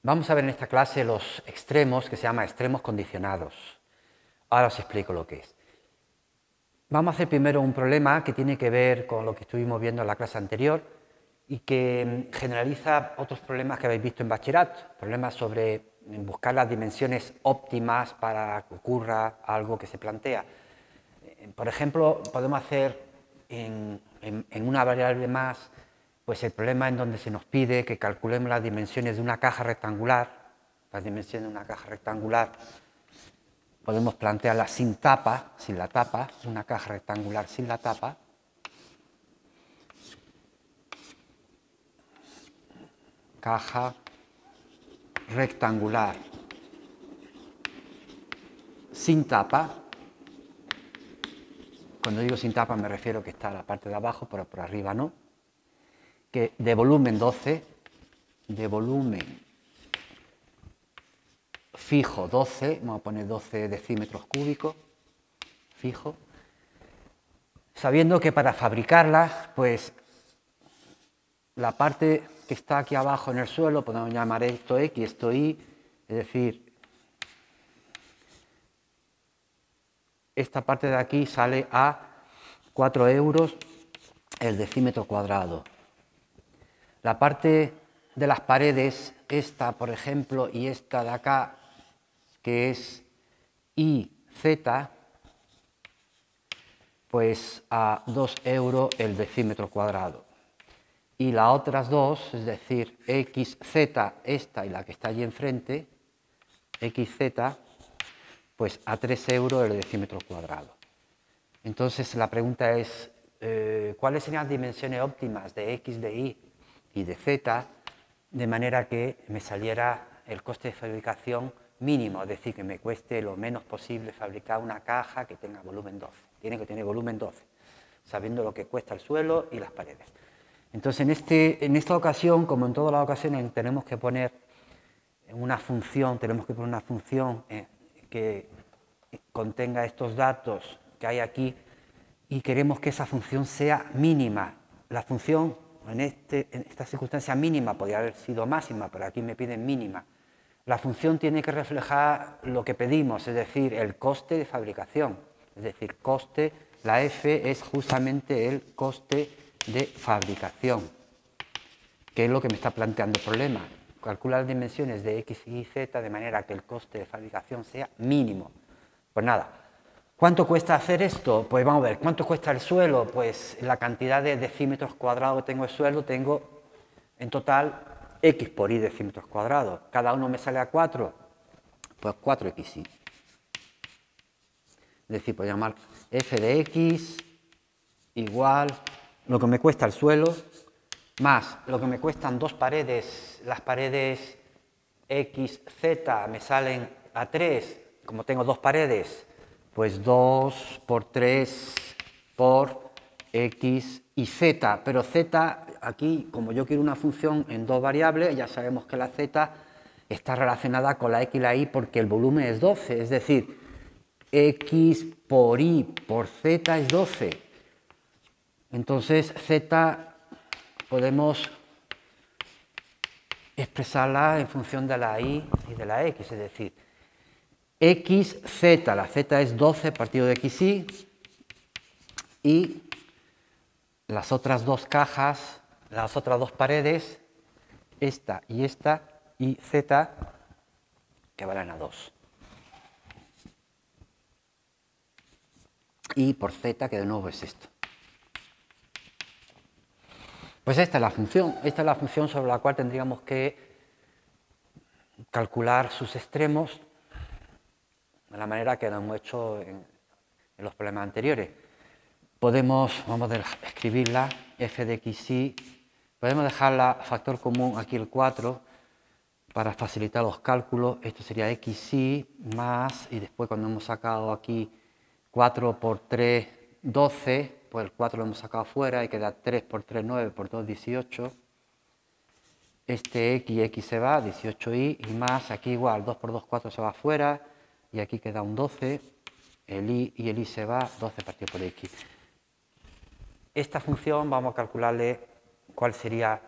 Vamos a ver en esta clase los extremos, que se llama extremos condicionados. Ahora os explico lo que es. Vamos a hacer primero un problema que tiene que ver con lo que estuvimos viendo en la clase anterior y que generaliza otros problemas que habéis visto en bachillerato, problemas sobre buscar las dimensiones óptimas para que ocurra algo que se plantea. Por ejemplo, podemos hacer en una variable más pues el problema en donde se nos pide que calculemos las dimensiones de una caja rectangular. Las dimensiones de una caja rectangular podemos plantearlas sin tapa, sin la tapa, una caja rectangular sin la tapa. Caja rectangular sin tapa. Cuando digo sin tapa me refiero que está la parte de abajo, pero por arriba no. Que de volumen 12, de volumen fijo 12, vamos a poner 12 decímetros cúbicos, fijo, sabiendo que para fabricarla, pues la parte que está aquí abajo en el suelo, podemos llamar esto X, esto Y, es decir, esta parte de aquí sale a 4 euros el decímetro cuadrado. La parte de las paredes, esta por ejemplo y esta de acá, que es IZ, pues a 2 euros el decímetro cuadrado. Y las otras dos, es decir, XZ, esta y la que está allí enfrente, XZ, pues a 3 euros el decímetro cuadrado. Entonces la pregunta es, ¿cuáles serían las dimensiones óptimas de X, de Y y de Z, de manera que me saliera el coste de fabricación mínimo, es decir, que me cueste lo menos posible fabricar una caja que tenga volumen 12. Tiene que tener volumen 12, sabiendo lo que cuesta el suelo y las paredes. Entonces, en esta ocasión, como en todas las ocasiones, tenemos que poner una función, que contenga estos datos que hay aquí y queremos que esa función sea mínima. La función en esta circunstancia mínima podría haber sido máxima, pero aquí me piden mínima. La función tiene que reflejar lo que pedimos, es decir, el coste de fabricación. Es decir, coste, la F es justamente el coste de fabricación, que es lo que me está planteando el problema. Calcula las dimensiones de X y Z de manera que el coste de fabricación sea mínimo. Pues nada, ¿cuánto cuesta hacer esto? Pues vamos a ver, ¿cuánto cuesta el suelo? Pues la cantidad de decímetros cuadrados que tengo de suelo, tengo en total X por Y decímetros cuadrados. Cada uno me sale a 4, pues 4XY. Es decir, puedo llamar F de X igual lo que me cuesta el suelo, más lo que me cuestan dos paredes, las paredes X, Z me salen a 3, como tengo dos paredes, pues 2 por 3 por X y Z, pero Z aquí, como yo quiero una función en dos variables, ya sabemos que la Z está relacionada con la X y la Y porque el volumen es 12, es decir, X por Y por Z es 12. Entonces Z podemos expresarla en función de la Y y de la X, es decir, XZ, la Z es 12 partido de XY, y las otras dos cajas, las otras dos paredes, esta, y Z, que valen a 2. Y por Z, que de nuevo es esto. Pues esta es la función sobre la cual tendríamos que calcular sus extremos de la manera que lo hemos hecho en los problemas anteriores. Vamos a escribirla, f de xy, podemos dejarla factor común aquí el 4 para facilitar los cálculos. Esto sería xy más, y después cuando hemos sacado aquí 4 por 3, 12, pues el 4 lo hemos sacado fuera y queda 3 por 3, 9, por 2, 18. Este x se va, 18y, y más, aquí igual, 2 por 2, 4 se va fuera, y aquí queda un 12, el y y el y se va, 12 partido por x. Esta función vamos a calcularle cuál sería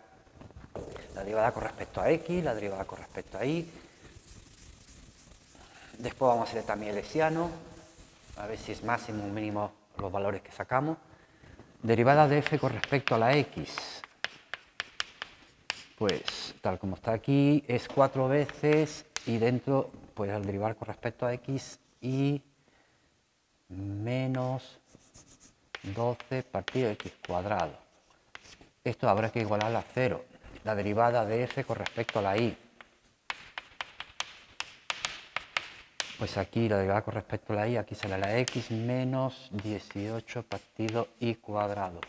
la derivada con respecto a x, la derivada con respecto a y. Después vamos a hacer también el hessiano, a ver si es máximo o mínimo los valores que sacamos. Derivada de f con respecto a la x, pues tal como está aquí, es 4 veces y dentro, pues al derivar con respecto a x, y menos 12 partido x cuadrado. Esto habrá que igualarla a 0. La derivada de f con respecto a la y. Pues aquí la derivada con respecto a la y, aquí será la x menos 18 partido y cuadrado.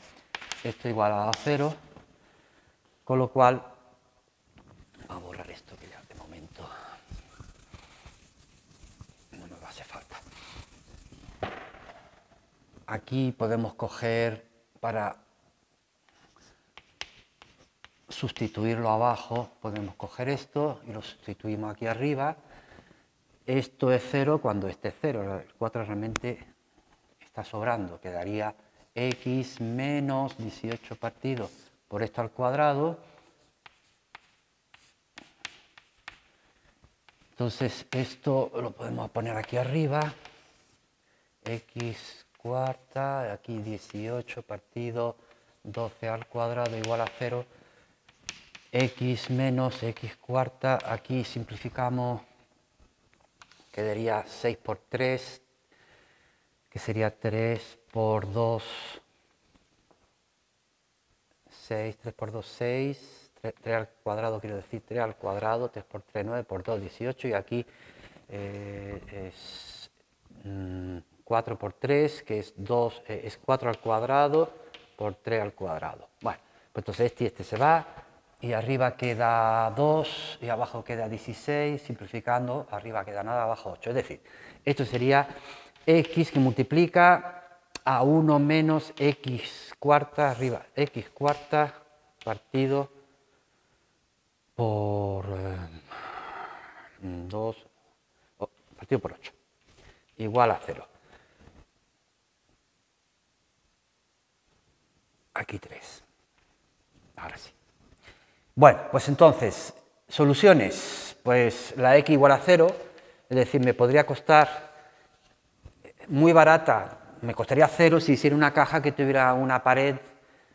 Esto igualado a 0, con lo cual, vamos a borrar esto que ya de momento no me va a hacer falta. Aquí podemos coger, para sustituirlo abajo, podemos coger esto y lo sustituimos aquí arriba. Esto es 0 cuando este es 0, el 4 realmente está sobrando, quedaría x menos 18 partido por esto al cuadrado. Entonces esto lo podemos poner aquí arriba, x cuarta, aquí 18 partido 12 al cuadrado igual a 0, x menos x cuarta, aquí simplificamos, quedaría 6 por 3, que sería 3 por 2, 6, 3 por 2, 6, 3 al cuadrado, quiero decir 3 al cuadrado, 3 por 3, 9, por 2, 18, y aquí es 4 por 3, que es 2, es 4 al cuadrado por 3 al cuadrado. Bueno, pues entonces este y este se va, y arriba queda 2 y abajo queda 16, simplificando, arriba queda nada, abajo 8. Es decir, esto sería x que multiplica a 1 menos x cuarta, arriba x cuarta partido por 2, partido por 8, igual a 0. Aquí 3. Ahora sí. Bueno, pues entonces, soluciones. Pues la x igual a 0, es decir, me podría costar muy barata, me costaría 0 si hiciera una caja que tuviera una pared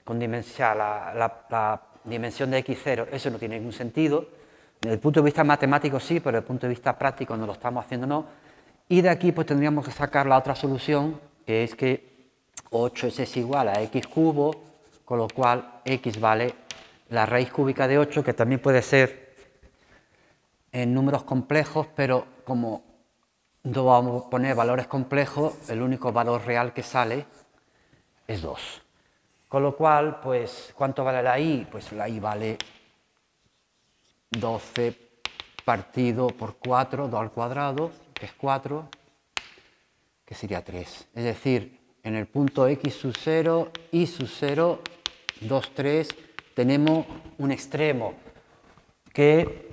con dimensión, la dimensión de x0. Eso no tiene ningún sentido. Desde el punto de vista matemático sí, pero desde el punto de vista práctico no lo estamos haciendo, no. Y de aquí pues tendríamos que sacar la otra solución, que es que 8 es igual a x cubo, con lo cual x vale la raíz cúbica de 8, que también puede ser en números complejos, pero como no vamos a poner valores complejos, el único valor real que sale es 2. Con lo cual, pues, ¿cuánto vale la y? Pues la y vale 12 partido por 4, 2 al cuadrado, que es 4, que sería 3. Es decir, en el punto x sub 0, y sub 0, 2, 3, tenemos un extremo que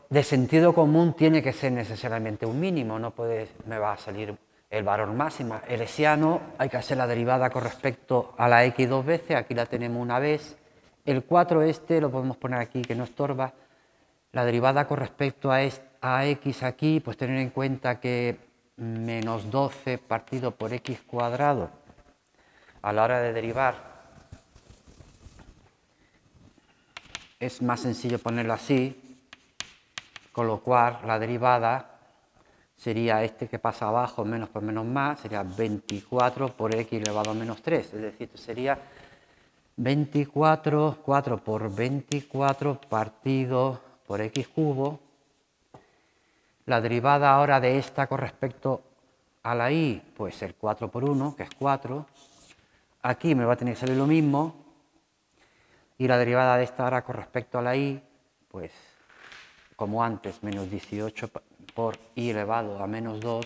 de sentido común tiene que ser necesariamente un mínimo, no puede, me va a salir el valor máximo. El hessiano hay que hacer la derivada con respecto a la x dos veces, aquí la tenemos una vez. El 4 este lo podemos poner aquí que no estorba. La derivada con respecto a x aquí, pues tener en cuenta que menos 12 partido por x cuadrado a la hora de derivar es más sencillo ponerlo así, con lo cual la derivada sería este que pasa abajo, menos por menos más, sería 24 por x elevado a menos 3, es decir, sería 24, 4 por 24 partido por x cubo. La derivada ahora de esta con respecto a la y, pues el 4 por 1, que es 4. Aquí me va a tener que salir lo mismo. Y la derivada de esta ahora con respecto a la y, pues como antes, menos 18 por y elevado a menos 2,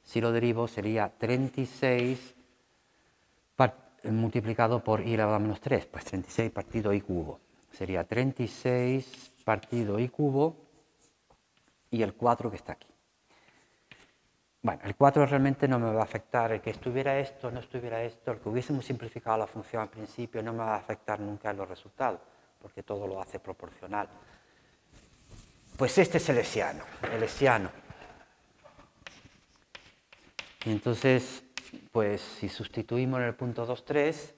si lo derivo sería 36 multiplicado por y elevado a menos 3, pues 36 partido y cubo. Sería 36 partido y cubo y el 4 que está aquí. Bueno, el 4 realmente no me va a afectar, el que estuviera esto, no estuviera esto, el que hubiésemos simplificado la función al principio no me va a afectar nunca en los resultados, porque todo lo hace proporcional. Pues este es el hessiano. Y entonces, pues si sustituimos en el punto 2,3,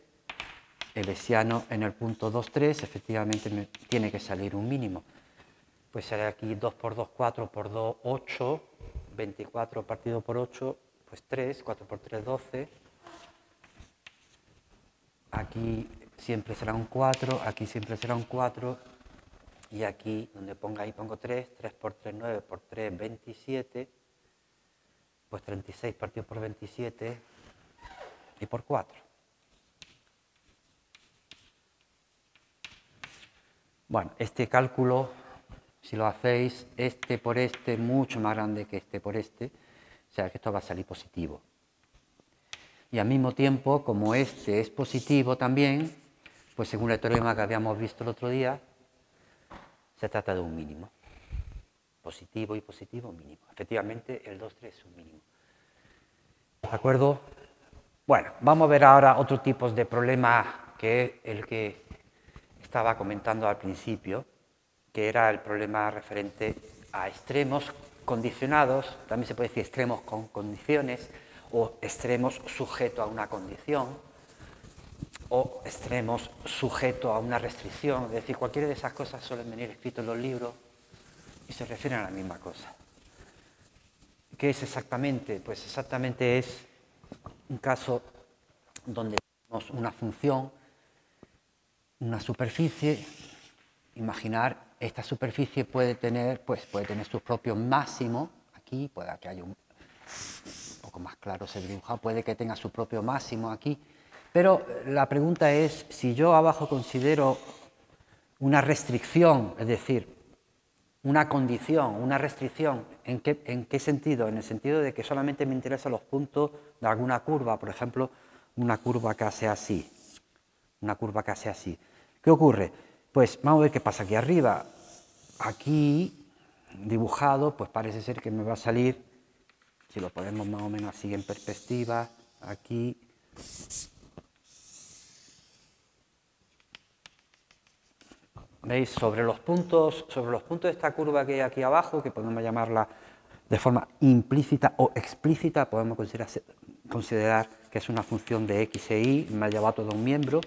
el hessiano en el punto 2,3, efectivamente me tiene que salir un mínimo. Pues será aquí 2 por 2, 4 por 2, 8, 24 partido por 8, pues 3, 4 por 3, 12. Aquí siempre será un 4, aquí siempre será un 4, y aquí donde ponga ahí pongo 3, 3 por 3, 9 por 3, 27, pues 36 partido por 27 y por 4. Bueno, este cálculo, si lo hacéis, este por este, mucho más grande que este por este, o sea que esto va a salir positivo. Y al mismo tiempo, como este es positivo también, pues según el teorema que habíamos visto el otro día, se trata de un mínimo. Positivo y positivo, mínimo. Efectivamente, el 2,3 es un mínimo. ¿De acuerdo? Bueno, vamos a ver ahora otro tipo de problema que es el que estaba comentando al principio, que era el problema referente a extremos condicionados, también se puede decir extremos con condiciones, o extremos sujetos a una condición, o extremos sujetos a una restricción. Es decir, cualquiera de esas cosas suelen venir escritos en los libros y se refieren a la misma cosa. ¿Qué es exactamente? Pues exactamente es un caso donde tenemos una función, una superficie. Imaginar, esta superficie puede tener sus propios máximos, aquí, puede que haya un poco más claro se dibuja, puede que tenga su propio máximo aquí, pero la pregunta es, si yo abajo considero una restricción, es decir, una condición, una restricción, ¿en qué sentido? En el sentido de que solamente me interesan los puntos de alguna curva, por ejemplo, una curva que sea así, ¿Qué ocurre? Pues vamos a ver qué pasa aquí arriba. Aquí, dibujado, pues parece ser que me va a salir, si lo ponemos más o menos así en perspectiva, aquí. ¿Veis? Sobre los puntos de esta curva que hay aquí abajo, que podemos llamarla de forma implícita o explícita, podemos considerar que es una función de x e y, me ha llevado todo un miembro,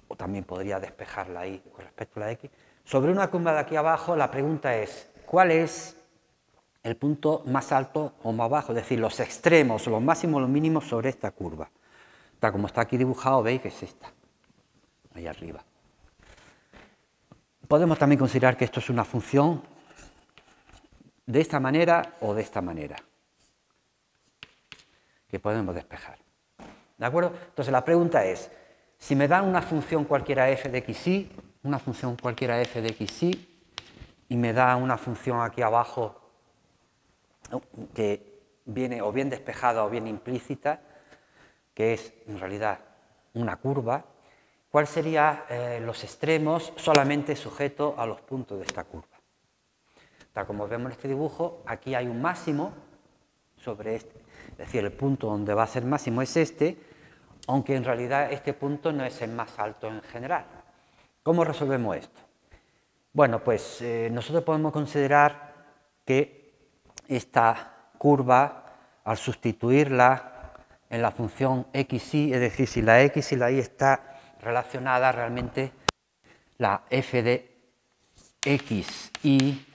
o también podría despejarla ahí con respecto a la x. Sobre una curva de aquí abajo, la pregunta es, ¿cuál es el punto más alto o más bajo? Es decir, los extremos, los máximos o los mínimos sobre esta curva. Tal como está aquí dibujado, veis que es esta, ahí arriba. Podemos también considerar que esto es una función de esta manera o de esta manera, que podemos despejar. ¿De acuerdo? Entonces la pregunta es, si me dan una función cualquiera f de xy, una función cualquiera f de xy, y me da una función aquí abajo que viene o bien despejada o bien implícita, que es en realidad una curva, ¿cuáles serían los extremos solamente sujetos a los puntos de esta curva? Tal como vemos en este dibujo, aquí hay un máximo sobre este, es decir, el punto donde va a ser máximo es este, aunque en realidad este punto no es el más alto en general. ¿Cómo resolvemos esto? Bueno, pues nosotros podemos considerar que esta curva, al sustituirla en la función xy, es decir, si la x y la y está relacionada, realmente la f de x y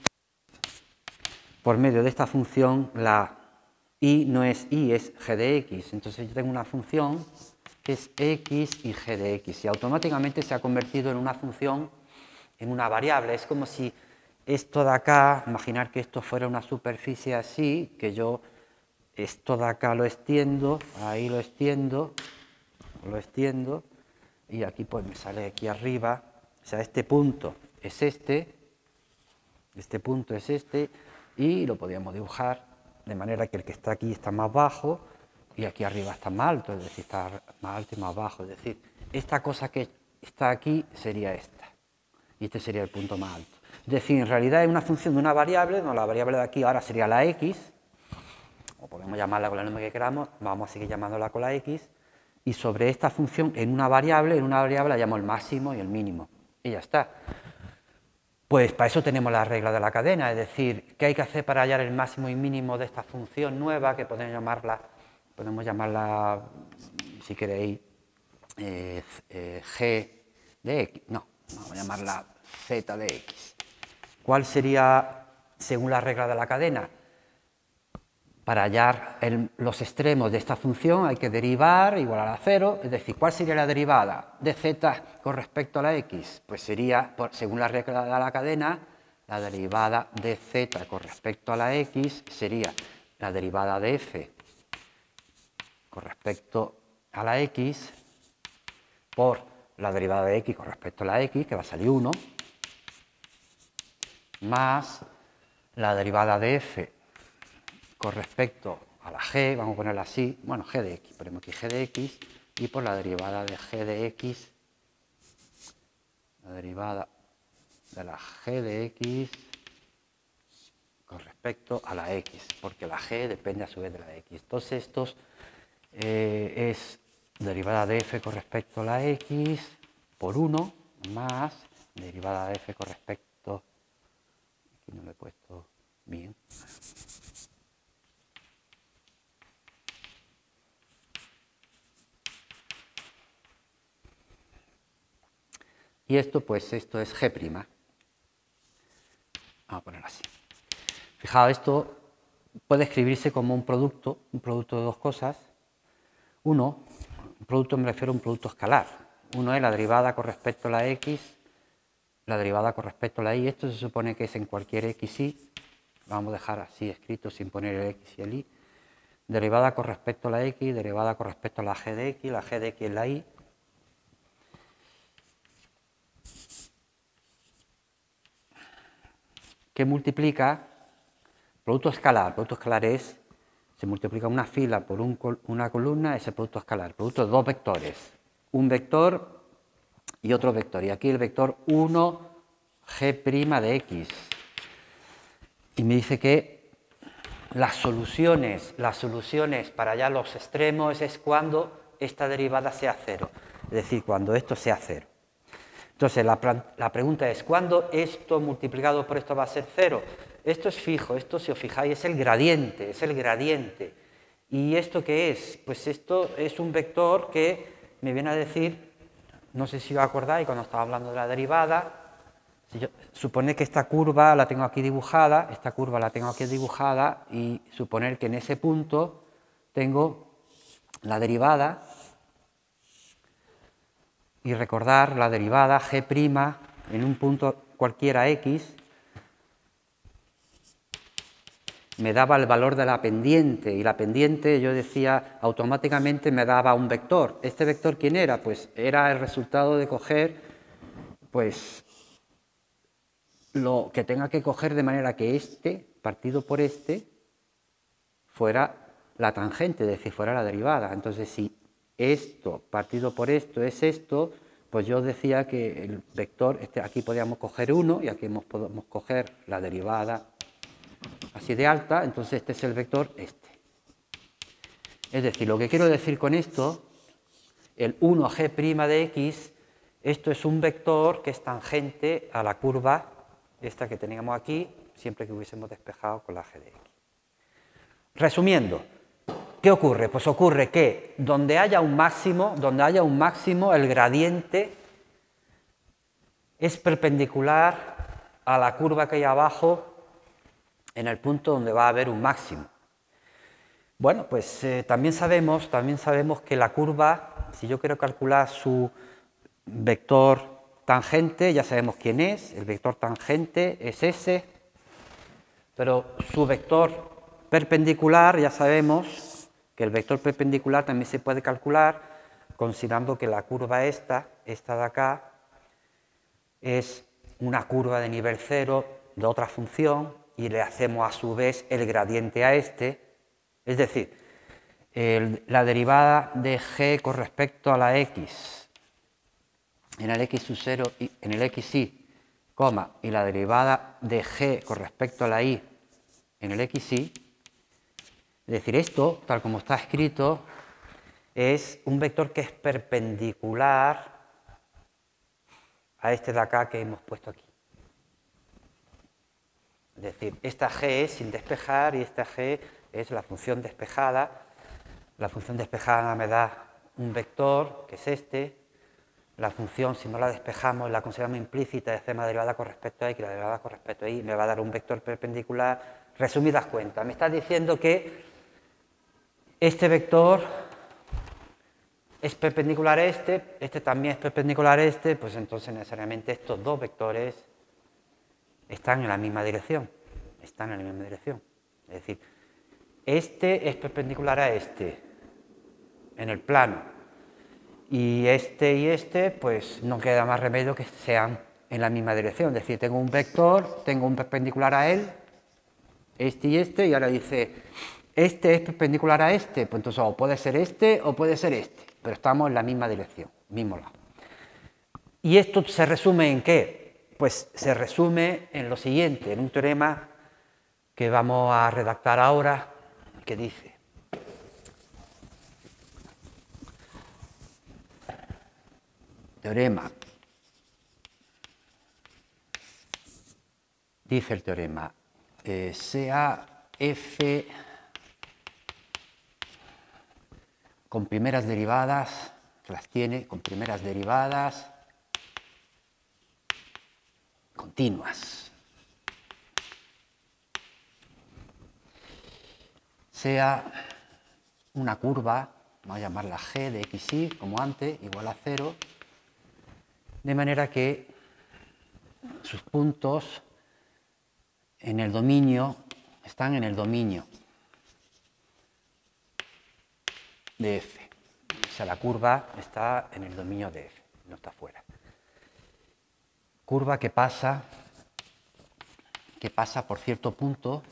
por medio de esta función, la y no es y, es g de x. Entonces yo tengo una función que es x y g de x y automáticamente se ha convertido en una función, en una variable. Es como si esto de acá, imaginar que esto fuera una superficie así, que yo esto de acá lo extiendo, ahí lo extiendo, y aquí pues me sale aquí arriba, o sea, este punto es este punto es este, y lo podríamos dibujar de manera que el que está aquí está más bajo y aquí arriba está más alto, es decir, está más alto y más bajo. Es decir, esta cosa que está aquí sería esta, y este sería el punto más alto. Es decir, en realidad es una función de una variable, no, la variable de aquí ahora sería la x, o podemos llamarla con el nombre que queramos, vamos a seguir llamándola con la x, y sobre esta función en una variable la llamo el máximo y el mínimo. y ya está. Pues para eso tenemos la regla de la cadena, es decir, ¿qué hay que hacer para hallar el máximo y mínimo de esta función nueva, que podemos llamarla, si queréis, g de x? No, vamos a llamarla z de x. ¿Cuál sería, según la regla de la cadena? Para hallar los extremos de esta función hay que derivar igual a 0, es decir, ¿cuál sería la derivada de z con respecto a la x? Pues sería, según la regla de la cadena, la derivada de z con respecto a la x sería la derivada de f con respecto a la x por la derivada de x con respecto a la x, que va a salir 1, más la derivada de f con respecto a la g, vamos a ponerla así, bueno, g de x, ponemos aquí g de x, y por la derivada de g de x, la derivada de la g de x con respecto a la x, porque la g depende a su vez de la x. Entonces, esto es derivada de f con respecto a la x por 1, más derivada de f con respecto, aquí no lo he puesto bien, y esto, pues esto es g'. Vamos a ponerlo así. Fijaos, esto puede escribirse como un producto de dos cosas. Un producto me refiero a un producto escalar. Uno es la derivada con respecto a la x, la derivada con respecto a la y. Esto se supone que es en cualquier x, y. Vamos a dejar así escrito sin poner el x y el y. Derivada con respecto a la x, derivada con respecto a la g de x es la y. Que multiplica producto escalar. Producto escalar se multiplica una fila por una columna, ese producto escalar. Producto de dos vectores, un vector y otro vector. Y aquí el vector 1g' de x. Y me dice que las soluciones para hallar los extremos es cuando esta derivada sea 0. Es decir, cuando esto sea 0. Entonces, la pregunta es, ¿cuándo esto multiplicado por esto va a ser 0? Esto es fijo, esto, si os fijáis, es el gradiente, ¿Y esto qué es? Pues esto es un vector que me viene a decir, no sé si os acordáis, cuando estaba hablando de la derivada, suponer que esta curva la tengo aquí dibujada, y suponer que en ese punto tengo la derivada, y recordar la derivada g' en un punto cualquiera x me daba el valor de la pendiente, y la pendiente, yo decía, automáticamente me daba un vector. ¿Este vector quién era? Pues era el resultado de coger, pues, lo que tenga que coger de manera que este, partido por este, fuera la tangente, es decir, fuera la derivada. Entonces, si esto partido por esto es esto, pues yo decía que el vector, aquí podíamos coger 1 y aquí podemos coger la derivada así de alta, entonces este es el vector este. Es decir, lo que quiero decir con esto, el 1g' de x, esto es un vector que es tangente a la curva esta que teníamos aquí, siempre que hubiésemos despejado con la g de x. Resumiendo, ¿qué ocurre? Pues ocurre que donde haya un máximo, el gradiente es perpendicular a la curva que hay abajo en el punto donde va a haber un máximo. Bueno, pues también sabemos que la curva, si yo quiero calcular su vector tangente, ya sabemos quién es, el vector tangente es ese, pero su vector perpendicular, ya sabemos que el vector perpendicular también se puede calcular considerando que la curva esta de acá, es una curva de nivel 0 de otra función y le hacemos a su vez el gradiente a este, es decir, la derivada de g con respecto a la x en el x sub 0 y en el xy, y la derivada de g con respecto a la y en el xy, es decir, esto, tal como está escrito, es un vector que es perpendicular a este de acá que hemos puesto aquí. Es decir, esta g es sin despejar y esta g es la función despejada. La función despejada me da un vector, que es este. La función, si no la despejamos, la consideramos implícita, es una derivada con respecto a x, la derivada con respecto a y me va a dar un vector perpendicular. Resumidas cuentas, me está diciendo que este vector es perpendicular a este también es perpendicular a este, pues entonces necesariamente estos dos vectores están en la misma dirección. Están en la misma dirección. Es decir, este es perpendicular a este en el plano. Y este, pues no queda más remedio que sean en la misma dirección. Es decir, tengo un vector, tengo un perpendicular a él, este, y ahora dice, este es perpendicular a este, pues entonces o puede ser este o puede ser este, pero estamos en la misma dirección, mismo lado. ¿Y esto se resume en qué? Pues se resume en lo siguiente, en un teorema que vamos a redactar ahora, que dice: teorema. Dice el teorema, sea f con primeras derivadas, que las tiene con primeras derivadas continuas. Sea una curva, vamos a llamarla g de xy, como antes, igual a 0, de manera que sus puntos en el dominio están en el dominio de f. O sea, la curva está en el dominio de f, no está fuera. Curva que pasa por cierto punto,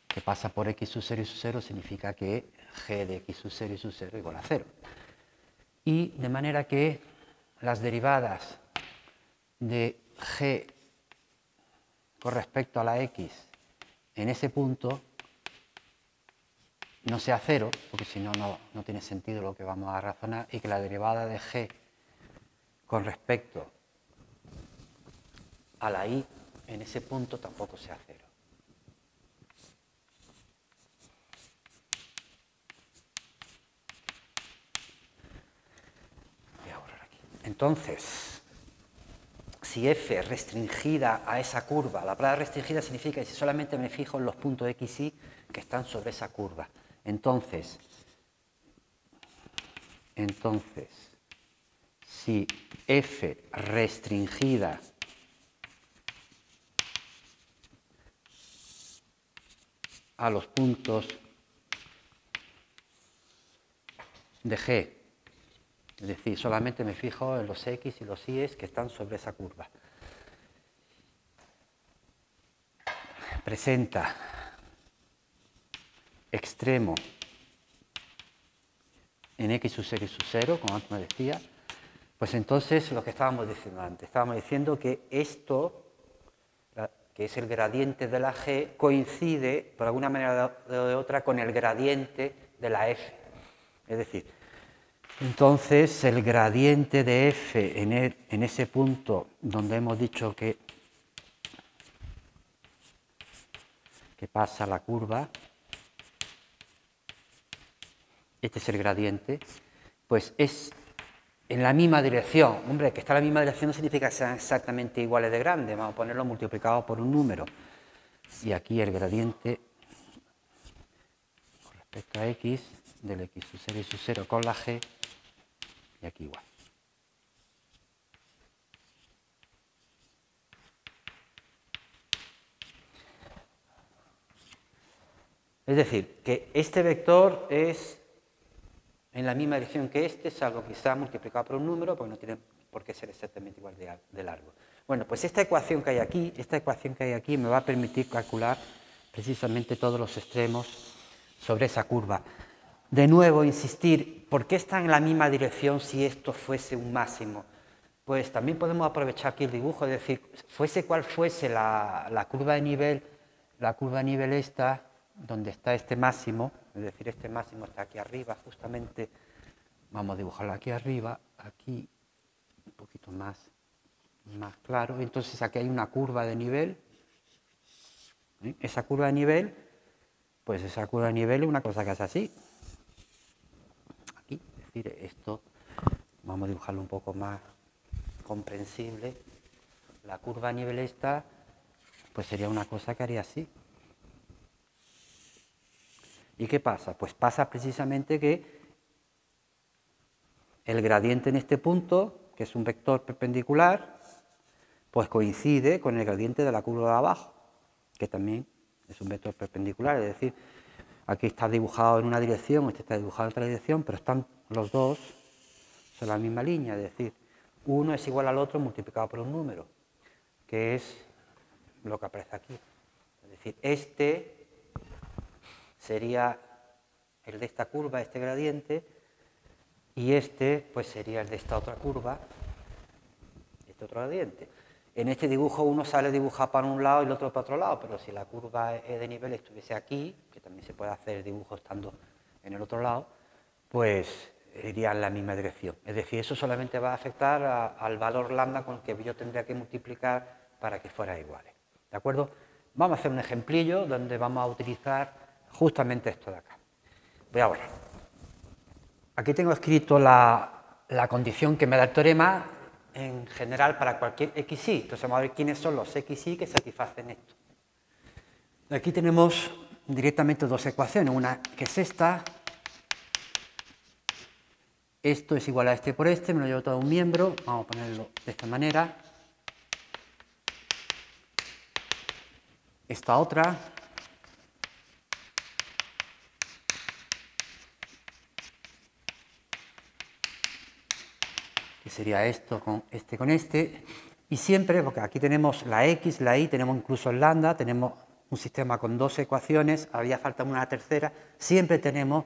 que pasa por x sub 0 y sub 0, significa que g de x sub 0 y sub 0 igual a 0. Y de manera que las derivadas de g con respecto a la x en ese punto no sea 0, porque si no, no tiene sentido lo que vamos a razonar, y que la derivada de g con respecto a la y en ese punto tampoco sea 0. Voy a borrar aquí. Entonces, si f restringida a esa curva, la palabra restringida significa que si solamente me fijo en los puntos x, y que están sobre esa curva. Entonces, si f restringida a los puntos de g, es decir, solamente me fijo en los x y los y que están sobre esa curva, presenta extremo en x sub 0 y sub 0, como antes me decía, pues entonces lo que estábamos diciendo antes, estábamos diciendo que esto, que es el gradiente de la g, coincide, por alguna manera o de otra, con el gradiente de la f. Es decir, entonces el gradiente de f en ese punto donde hemos dicho que pasa la curva, este es el gradiente, pues es en la misma dirección. Hombre, que está en la misma dirección no significa que sean exactamente iguales de grandes. Vamos a ponerlo multiplicado por un número. Y aquí el gradiente con respecto a x, del x sub 0 y sub 0 con la g, y aquí igual. Es decir, que este vector es en la misma dirección que este, salvo que está multiplicado por un número, porque no tiene por qué ser exactamente igual de largo. Bueno, pues esta ecuación que hay aquí me va a permitir calcular precisamente todos los extremos sobre esa curva. De nuevo, insistir, ¿por qué está en la misma dirección si esto fuese un máximo? Pues también podemos aprovechar aquí el dibujo, es decir, fuese cual fuese la curva de nivel esta, donde está este máximo, es decir, este máximo está aquí arriba, justamente Vamos a dibujarla aquí arriba, aquí un poquito más claro. Entonces aquí hay una curva de nivel. Esa curva de nivel, pues esa curva de nivel es una cosa que es así. Aquí, es decir, esto, vamos a dibujarlo un poco más comprensible. La curva de nivel esta, pues sería una cosa que haría así. ¿Y qué pasa? Pues pasa precisamente que el gradiente en este punto, que es un vector perpendicular, pues coincide con el gradiente de la curva de abajo, que también es un vector perpendicular, es decir, aquí está dibujado en una dirección, este está dibujado en otra dirección, pero están los dos sobre la misma línea, es decir, uno es igual al otro multiplicado por un número, que es lo que aparece aquí. Es decir, este sería el de esta curva, este gradiente, y este pues sería el de esta otra curva, este otro gradiente. En este dibujo uno sale dibujado para un lado y el otro para otro lado, pero si la curva de nivel estuviese aquí, que también se puede hacer el dibujo estando en el otro lado, pues iría en la misma dirección. Es decir, eso solamente va a afectar al valor lambda con el que yo tendría que multiplicar para que fuera iguales. ¿De acuerdo? Vamos a hacer un ejemplillo donde vamos a utilizar justamente esto de acá. Voy ahora. Aquí tengo escrito la condición que me da el teorema en general para cualquier xy. Entonces vamos a ver quiénes son los xy que satisfacen esto. Aquí tenemos directamente dos ecuaciones, una que es esta. Esto es igual a este por este, me lo llevo todo a un miembro, vamos a ponerlo de esta manera. Esta otra. Que sería esto con este, y siempre, porque aquí tenemos la x, la y, tenemos incluso el lambda, tenemos un sistema con dos ecuaciones, había falta una tercera, siempre tenemos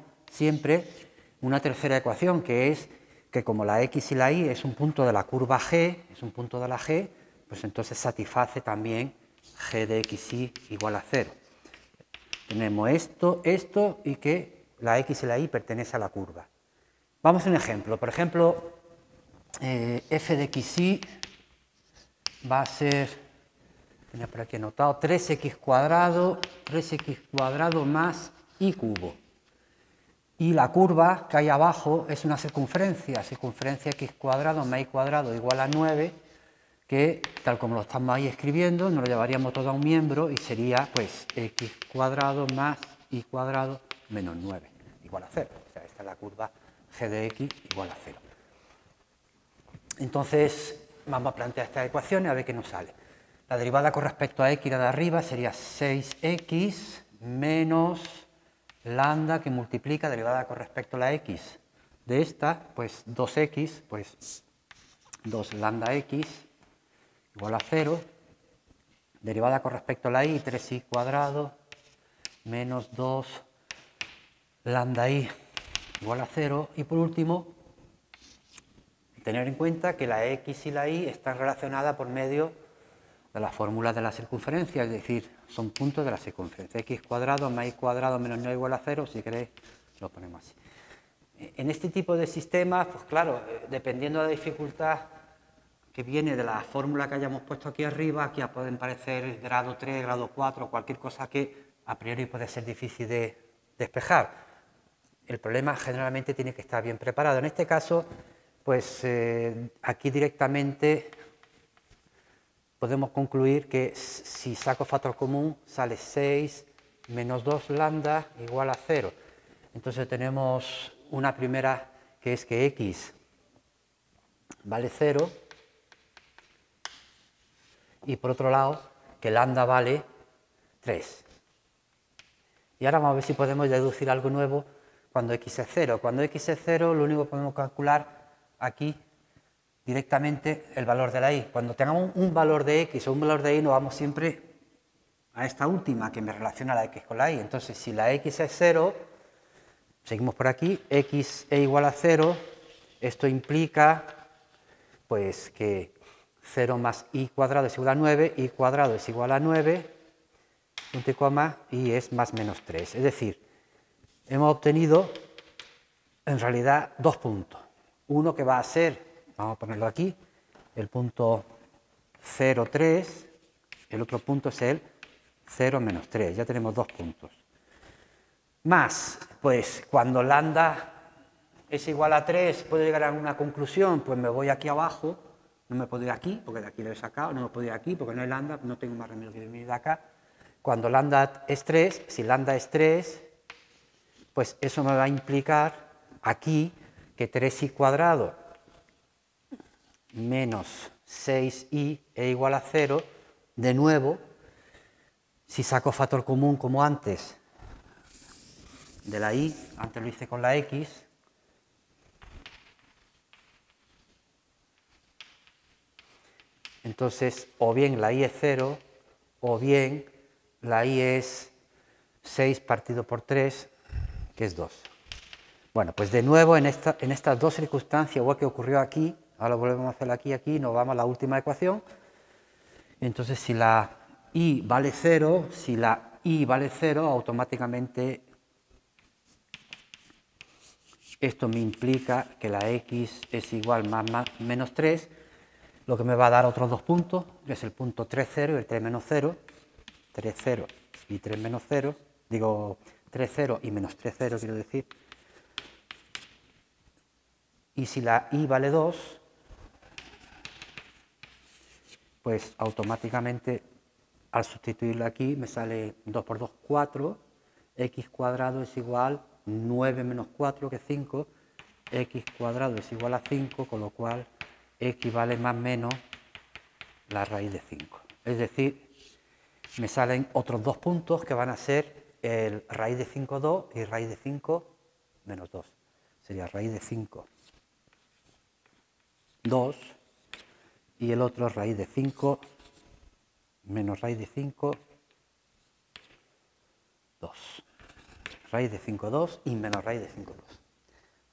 una tercera ecuación, que es que como la x y la y es un punto de la curva g, es un punto de la g, pues entonces satisface también g de xy igual a 0. Tenemos esto y que la x y la y pertenece a la curva. Vamos a hacer un ejemplo, por ejemplo, f de xy va a ser, tenía por aquí anotado, 3x cuadrado más y cubo. Y la curva que hay abajo es una circunferencia x cuadrado más y cuadrado igual a 9, que tal como lo estamos ahí escribiendo, nos lo llevaríamos todo a un miembro y sería pues x cuadrado más y cuadrado menos 9 igual a 0. O sea, esta es la curva g de x igual a 0. Entonces, vamos a plantear estas ecuaciones a ver qué nos sale. La derivada con respecto a x, la de arriba, sería 6x menos lambda que multiplica derivada con respecto a la x de esta, pues 2x, pues 2 lambda x igual a 0. Derivada con respecto a la y, 3y cuadrado menos 2 lambda y igual a 0. Y por último, tener en cuenta que la x y la y están relacionadas por medio de la fórmula de la circunferencia, es decir, son puntos de la circunferencia. X cuadrado más y cuadrado menos 9 igual a 0, si queréis lo ponemos así. En este tipo de sistemas, pues claro, dependiendo de la dificultad que viene de la fórmula que hayamos puesto aquí arriba, aquí ya pueden parecer grado 3, grado 4, cualquier cosa que a priori puede ser difícil de despejar. El problema generalmente tiene que estar bien preparado. En este caso, pues aquí directamente podemos concluir que si saco factor común sale 6 menos 2 lambda igual a 0. Entonces tenemos una primera que es que x vale 0 y por otro lado que lambda vale 3. Y ahora vamos a ver si podemos deducir algo nuevo cuando x es 0. Cuando x es 0 lo único que podemos calcular aquí directamente el valor de la y. Cuando tengamos un valor de x o un valor de y, nos vamos siempre a esta última que me relaciona la x con la y. Entonces, si la x es 0, seguimos por aquí, x es igual a 0, esto implica pues que 0 más y cuadrado es igual a 9, y cuadrado es igual a 9, punto y coma, y es más menos 3. Es decir, hemos obtenido en realidad 2 puntos. Uno que va a ser, vamos a ponerlo aquí, el punto 0, 3, el otro punto es el 0, menos 3, ya tenemos 2 puntos. Más, pues cuando lambda es igual a 3, ¿puedo llegar a una conclusión? Pues me voy aquí abajo, no me puedo ir aquí, porque de aquí lo he sacado, no me puedo ir aquí, porque no hay lambda, no tengo más remedio que venir de acá. Cuando lambda es 3, si lambda es 3, pues eso me va a implicar aquí que 3i cuadrado menos 6i es igual a 0, de nuevo, si saco factor común como antes, de la y, antes lo hice con la x, entonces o bien la y es 0, o bien la y es 6 partido por 3, que es 2. Bueno, pues de nuevo en estas dos circunstancias, igual que ocurrió aquí, ahora volvemos a hacerlo aquí, nos vamos a la última ecuación. Entonces si la y vale 0, automáticamente esto me implica que la x es igual más menos 3, lo que me va a dar otros 2 puntos, que es el punto 3, 0 y el 3 menos 0, 3, 0 y 3 menos 0, digo 3, 0 y menos 3, 0 quiero decir. Y si la y vale 2, pues automáticamente al sustituirlo aquí me sale 2 por 2, 4, x cuadrado es igual 9 menos 4, que es 5, x cuadrado es igual a 5, con lo cual x vale más menos la raíz de 5. Es decir, me salen otros 2 puntos que van a ser el raíz de 5, 2 y raíz de 5 menos 2. Sería raíz de 5, 2 y el otro raíz de 5 menos raíz de 5, 2. Raíz de 5, 2 y menos raíz de 5, 2.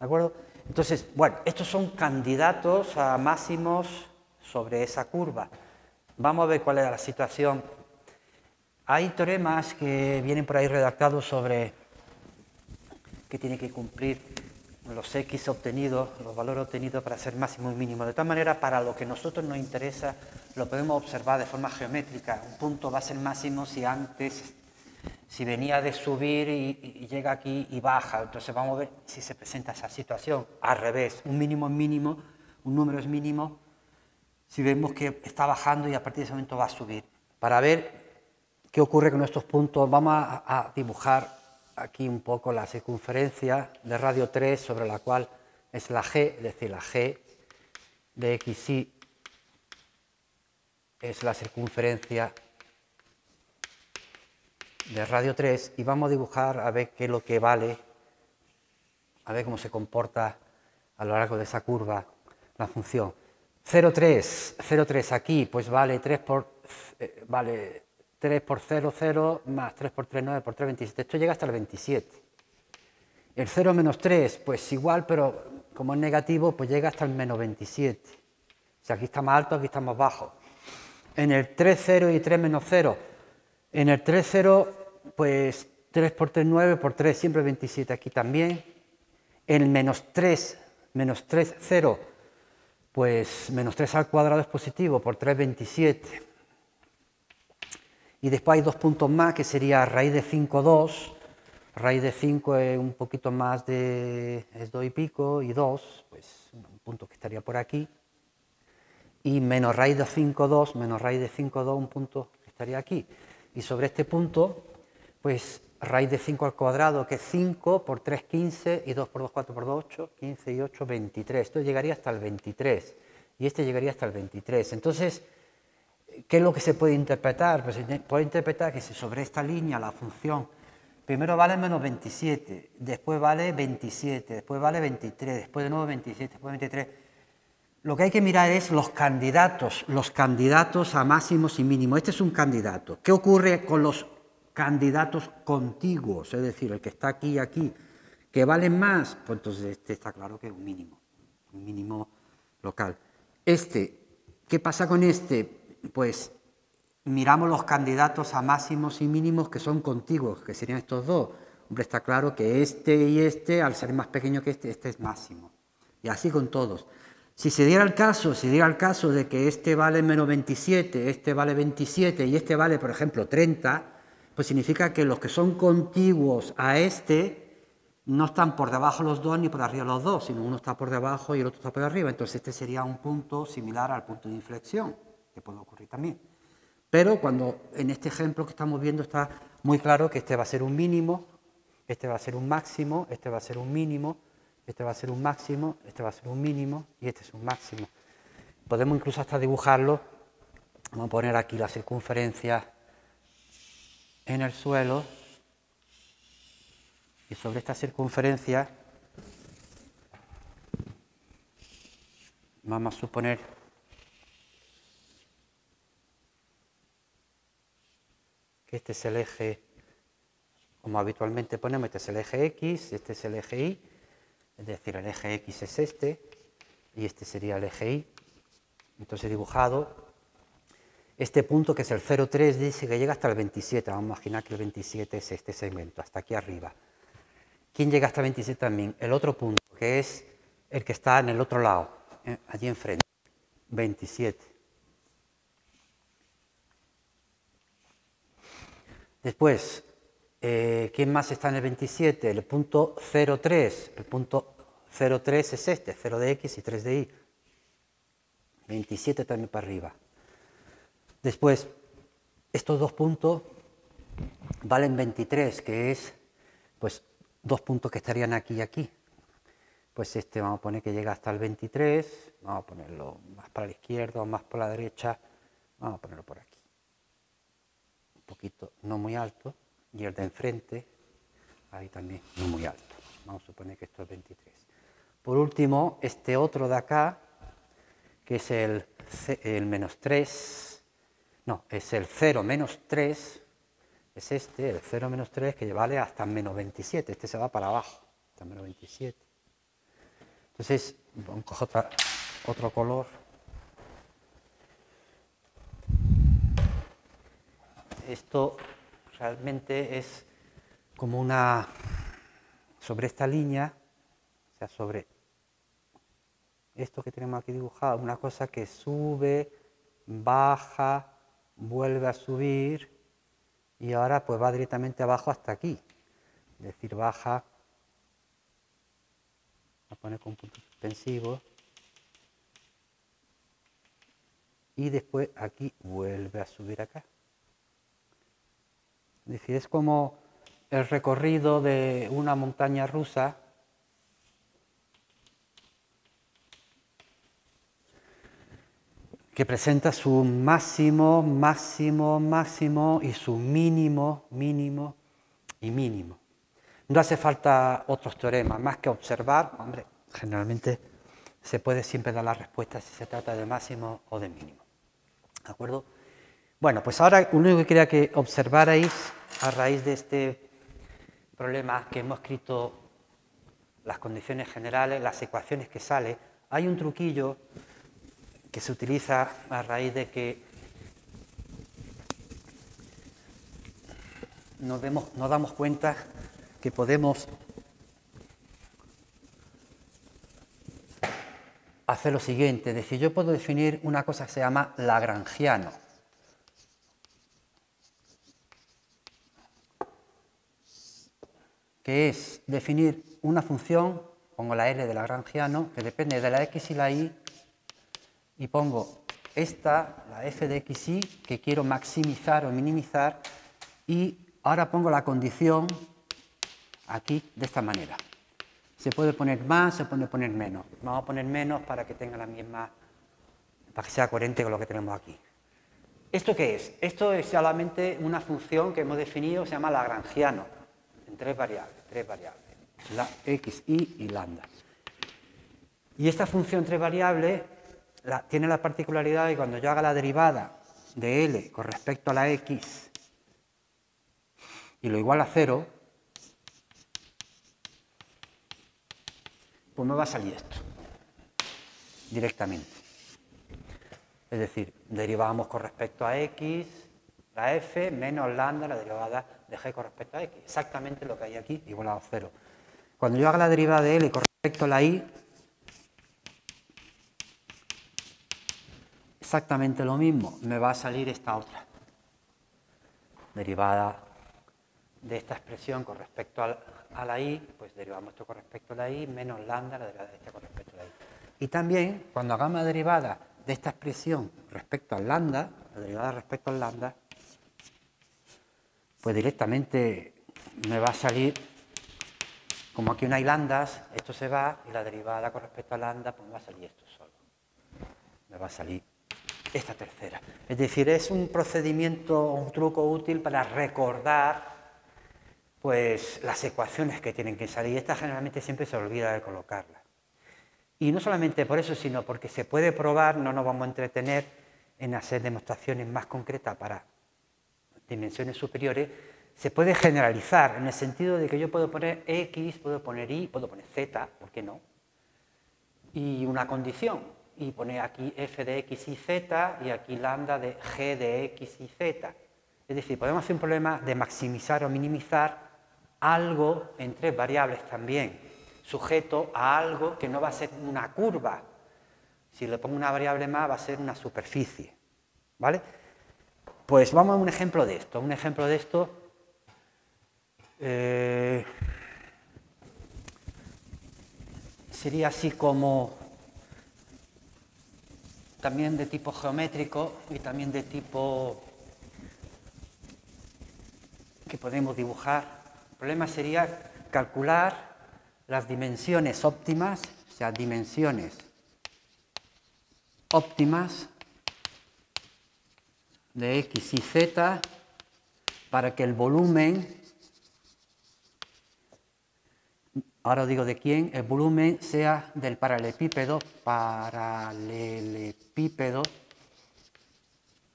¿De acuerdo? Entonces, bueno, estos son candidatos a máximos sobre esa curva. Vamos a ver cuál es la situación. Hay teoremas que vienen por ahí redactados sobre que tiene que cumplir los x obtenidos, los valores obtenidos para ser máximo y mínimo. De tal manera, para lo que a nosotros nos interesa, lo podemos observar de forma geométrica. Un punto va a ser máximo si antes, si venía de subir y llega aquí y baja. Entonces vamos a ver si se presenta esa situación. Al revés, un mínimo es mínimo, un número es mínimo, si vemos que está bajando y a partir de ese momento va a subir. Para ver qué ocurre con estos puntos, vamos a dibujar aquí un poco la circunferencia de radio 3 sobre la cual es la G, es decir, la G de XY es la circunferencia de radio 3 y vamos a dibujar a ver qué es lo que vale, a ver cómo se comporta a lo largo de esa curva la función. 0,3 aquí pues vale 3 por 0, 0, más 3 por 3, 9 por 3, 27. Esto llega hasta el 27. El 0 menos 3, pues igual, pero como es negativo, pues llega hasta el menos 27. O sea, aquí está más alto, aquí está más bajo. En el 3, 0 y 3 menos 0. En el 3, 0, pues 3 por 3, 9 por 3, siempre 27. Aquí también. En el menos 3, 0, pues menos 3 al cuadrado es positivo, por 3, 27. Y después hay 2 puntos más, que sería raíz de 5, 2. Raíz de 5 es un poquito más de... es 2 y pico, y 2, pues un punto que estaría por aquí. Y menos raíz de 5, 2, menos raíz de 5, 2, un punto que estaría aquí. Y sobre este punto, pues raíz de 5 al cuadrado, que es 5 por 3, 15, y 2 por 2, 4 por 2, 8, 15 y 8, 23. Esto llegaría hasta el 23, y este llegaría hasta el 23. Entonces, ¿qué es lo que se puede interpretar? Pues se puede interpretar que si sobre esta línea la función primero vale menos 27, después vale 27, después vale 23, después de nuevo 27, después 23. Lo que hay que mirar es los candidatos a máximos y mínimos. Este es un candidato. ¿Qué ocurre con los candidatos contiguos? Es decir, el que está aquí y aquí, que valen más, pues entonces este está claro que es un mínimo local. ¿Qué pasa con este? Pues miramos los candidatos a máximos y mínimos que son contiguos, que serían estos dos. hombre, está claro que este y este, al ser más pequeño que este es máximo. Y así con todos. Si se diera el caso de que este vale menos 27, este vale 27 y este vale, por ejemplo, 30, pues significa que los que son contiguos a este no están por debajo los dos ni por arriba los dos, sino uno está por debajo y el otro está por arriba. Entonces este sería un punto similar al punto de inflexión, que puede ocurrir también. Pero cuando en este ejemplo que estamos viendo está muy claro que este va a ser un mínimo, este va a ser un máximo, este va a ser un mínimo, este va a ser un máximo, este va a ser un mínimo y este es un máximo. Podemos incluso hasta dibujarlo. Vamos a poner aquí la circunferencia en el suelo y sobre esta circunferencia vamos a suponer que este es el eje, como habitualmente ponemos, este es el eje X, este es el eje Y, es decir, el eje X es este y este sería el eje Y. Entonces dibujado, este punto que es el 0,3 dice que llega hasta el 27, vamos a imaginar que el 27 es este segmento, hasta aquí arriba. ¿Quién llega hasta el 27 también? El otro punto, que es el que está en el otro lado, allí enfrente, 27. Después, ¿quién más está en el 27? El punto 0,3. El punto 0,3 es este, 0 de X y 3 de Y. 27 también para arriba. Después, estos dos puntos valen 23, que es, pues, dos puntos que estarían aquí y aquí. Pues este vamos a poner que llega hasta el 23, vamos a ponerlo más para la izquierda o más para la derecha, vamos a ponerlo por aquí. Un poquito no muy alto, y el de enfrente, ahí también no muy alto. Vamos a suponer que esto es 23. Por último, este otro de acá, que es el menos 3, no, es el 0 menos 3, es este, el 0 menos 3, que vale hasta menos 27, este se va para abajo, hasta menos 27. Entonces, vamos a coger otro color. Esto realmente es como una, sobre esta línea, o sea, sobre esto que tenemos aquí dibujado, una cosa que sube, baja, vuelve a subir y ahora pues va directamente abajo hasta aquí. Es decir, baja, voy a poner con un punto suspensivo y después aquí vuelve a subir acá. Es decir, es como el recorrido de una montaña rusa que presenta su máximo, máximo, máximo y su mínimo, mínimo y mínimo. No hace falta otros teoremas, más que observar, hombre, generalmente se puede siempre dar la respuesta si se trata de máximo o de mínimo. ¿De acuerdo? Bueno, pues ahora lo único que quería que observarais a raíz de este problema que hemos escrito las condiciones generales, las ecuaciones que sale, hay un truquillo que se utiliza a raíz de que nos damos cuenta que podemos hacer lo siguiente, es decir, yo puedo definir una cosa que se llama lagrangiano. Que es definir una función, pongo la L de lagrangiano, que depende de la X y la Y, y pongo esta, la f de x, y, que quiero maximizar o minimizar, y ahora pongo la condición aquí de esta manera. Se puede poner más, se puede poner menos. Vamos a poner menos para que tenga la misma, para que sea coherente con lo que tenemos aquí. ¿Esto qué es? Esto es solamente una función que hemos definido, se llama lagrangiano, en tres variables, la x, y lambda. Y esta función tres variables tiene la particularidad de que cuando yo haga la derivada de L con respecto a la X y lo igual a 0, pues me va a salir esto directamente. Es decir, derivamos con respecto a X La f menos lambda, la derivada de g con respecto a x. Exactamente lo que hay aquí, igual a 0. Cuando yo haga la derivada de L con respecto a la y, exactamente lo mismo, me va a salir esta otra. Derivada de esta expresión con respecto a la y, pues derivamos esto con respecto a la y, menos lambda, la derivada de esta con respecto a la y. Y también, cuando hagamos la derivada de esta expresión respecto al lambda, la derivada respecto al lambda, pues directamente me va a salir, como aquí no hay lambdas, esto se va, y la derivada con respecto al lambda, pues me va a salir esto solo. Me va a salir esta tercera. Es decir, es un procedimiento, un truco útil para recordar pues las ecuaciones que tienen que salir. Esta generalmente siempre se olvida de colocarlas. Y no solamente por eso, sino porque se puede probar, no nos vamos a entretener en hacer demostraciones más concretas para dimensiones superiores, se puede generalizar en el sentido de que yo puedo poner x, puedo poner y, puedo poner z, ¿por qué no? Y una condición, y poner aquí f de x y z, y aquí lambda de g de x y z. Es decir, podemos hacer un problema de maximizar o minimizar algo en tres variables también, sujeto a algo que no va a ser una curva. Si le pongo una variable más, va a ser una superficie, ¿vale? Pues vamos a un ejemplo de esto. Un ejemplo de esto sería así como también de tipo geométrico y también de tipo que podemos dibujar. El problema sería calcular las dimensiones óptimas, o sea, dimensiones óptimas de x y z para que el volumen, ahora os digo de quién, el volumen sea del paralelepípedo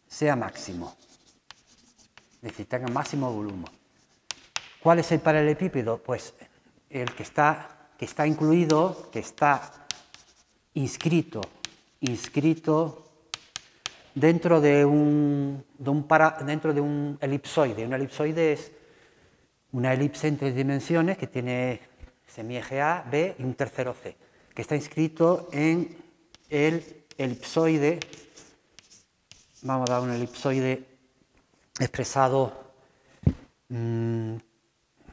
sea máximo, es decir, tenga máximo volumen. ¿Cuál es el paralelepípedo? Pues el que está incluido, que está inscrito dentro de un elipsoide. Un elipsoide es una elipse en 3 dimensiones que tiene semieje A, B y un tercero C, que está inscrito en el elipsoide. Vamos a dar un elipsoide expresado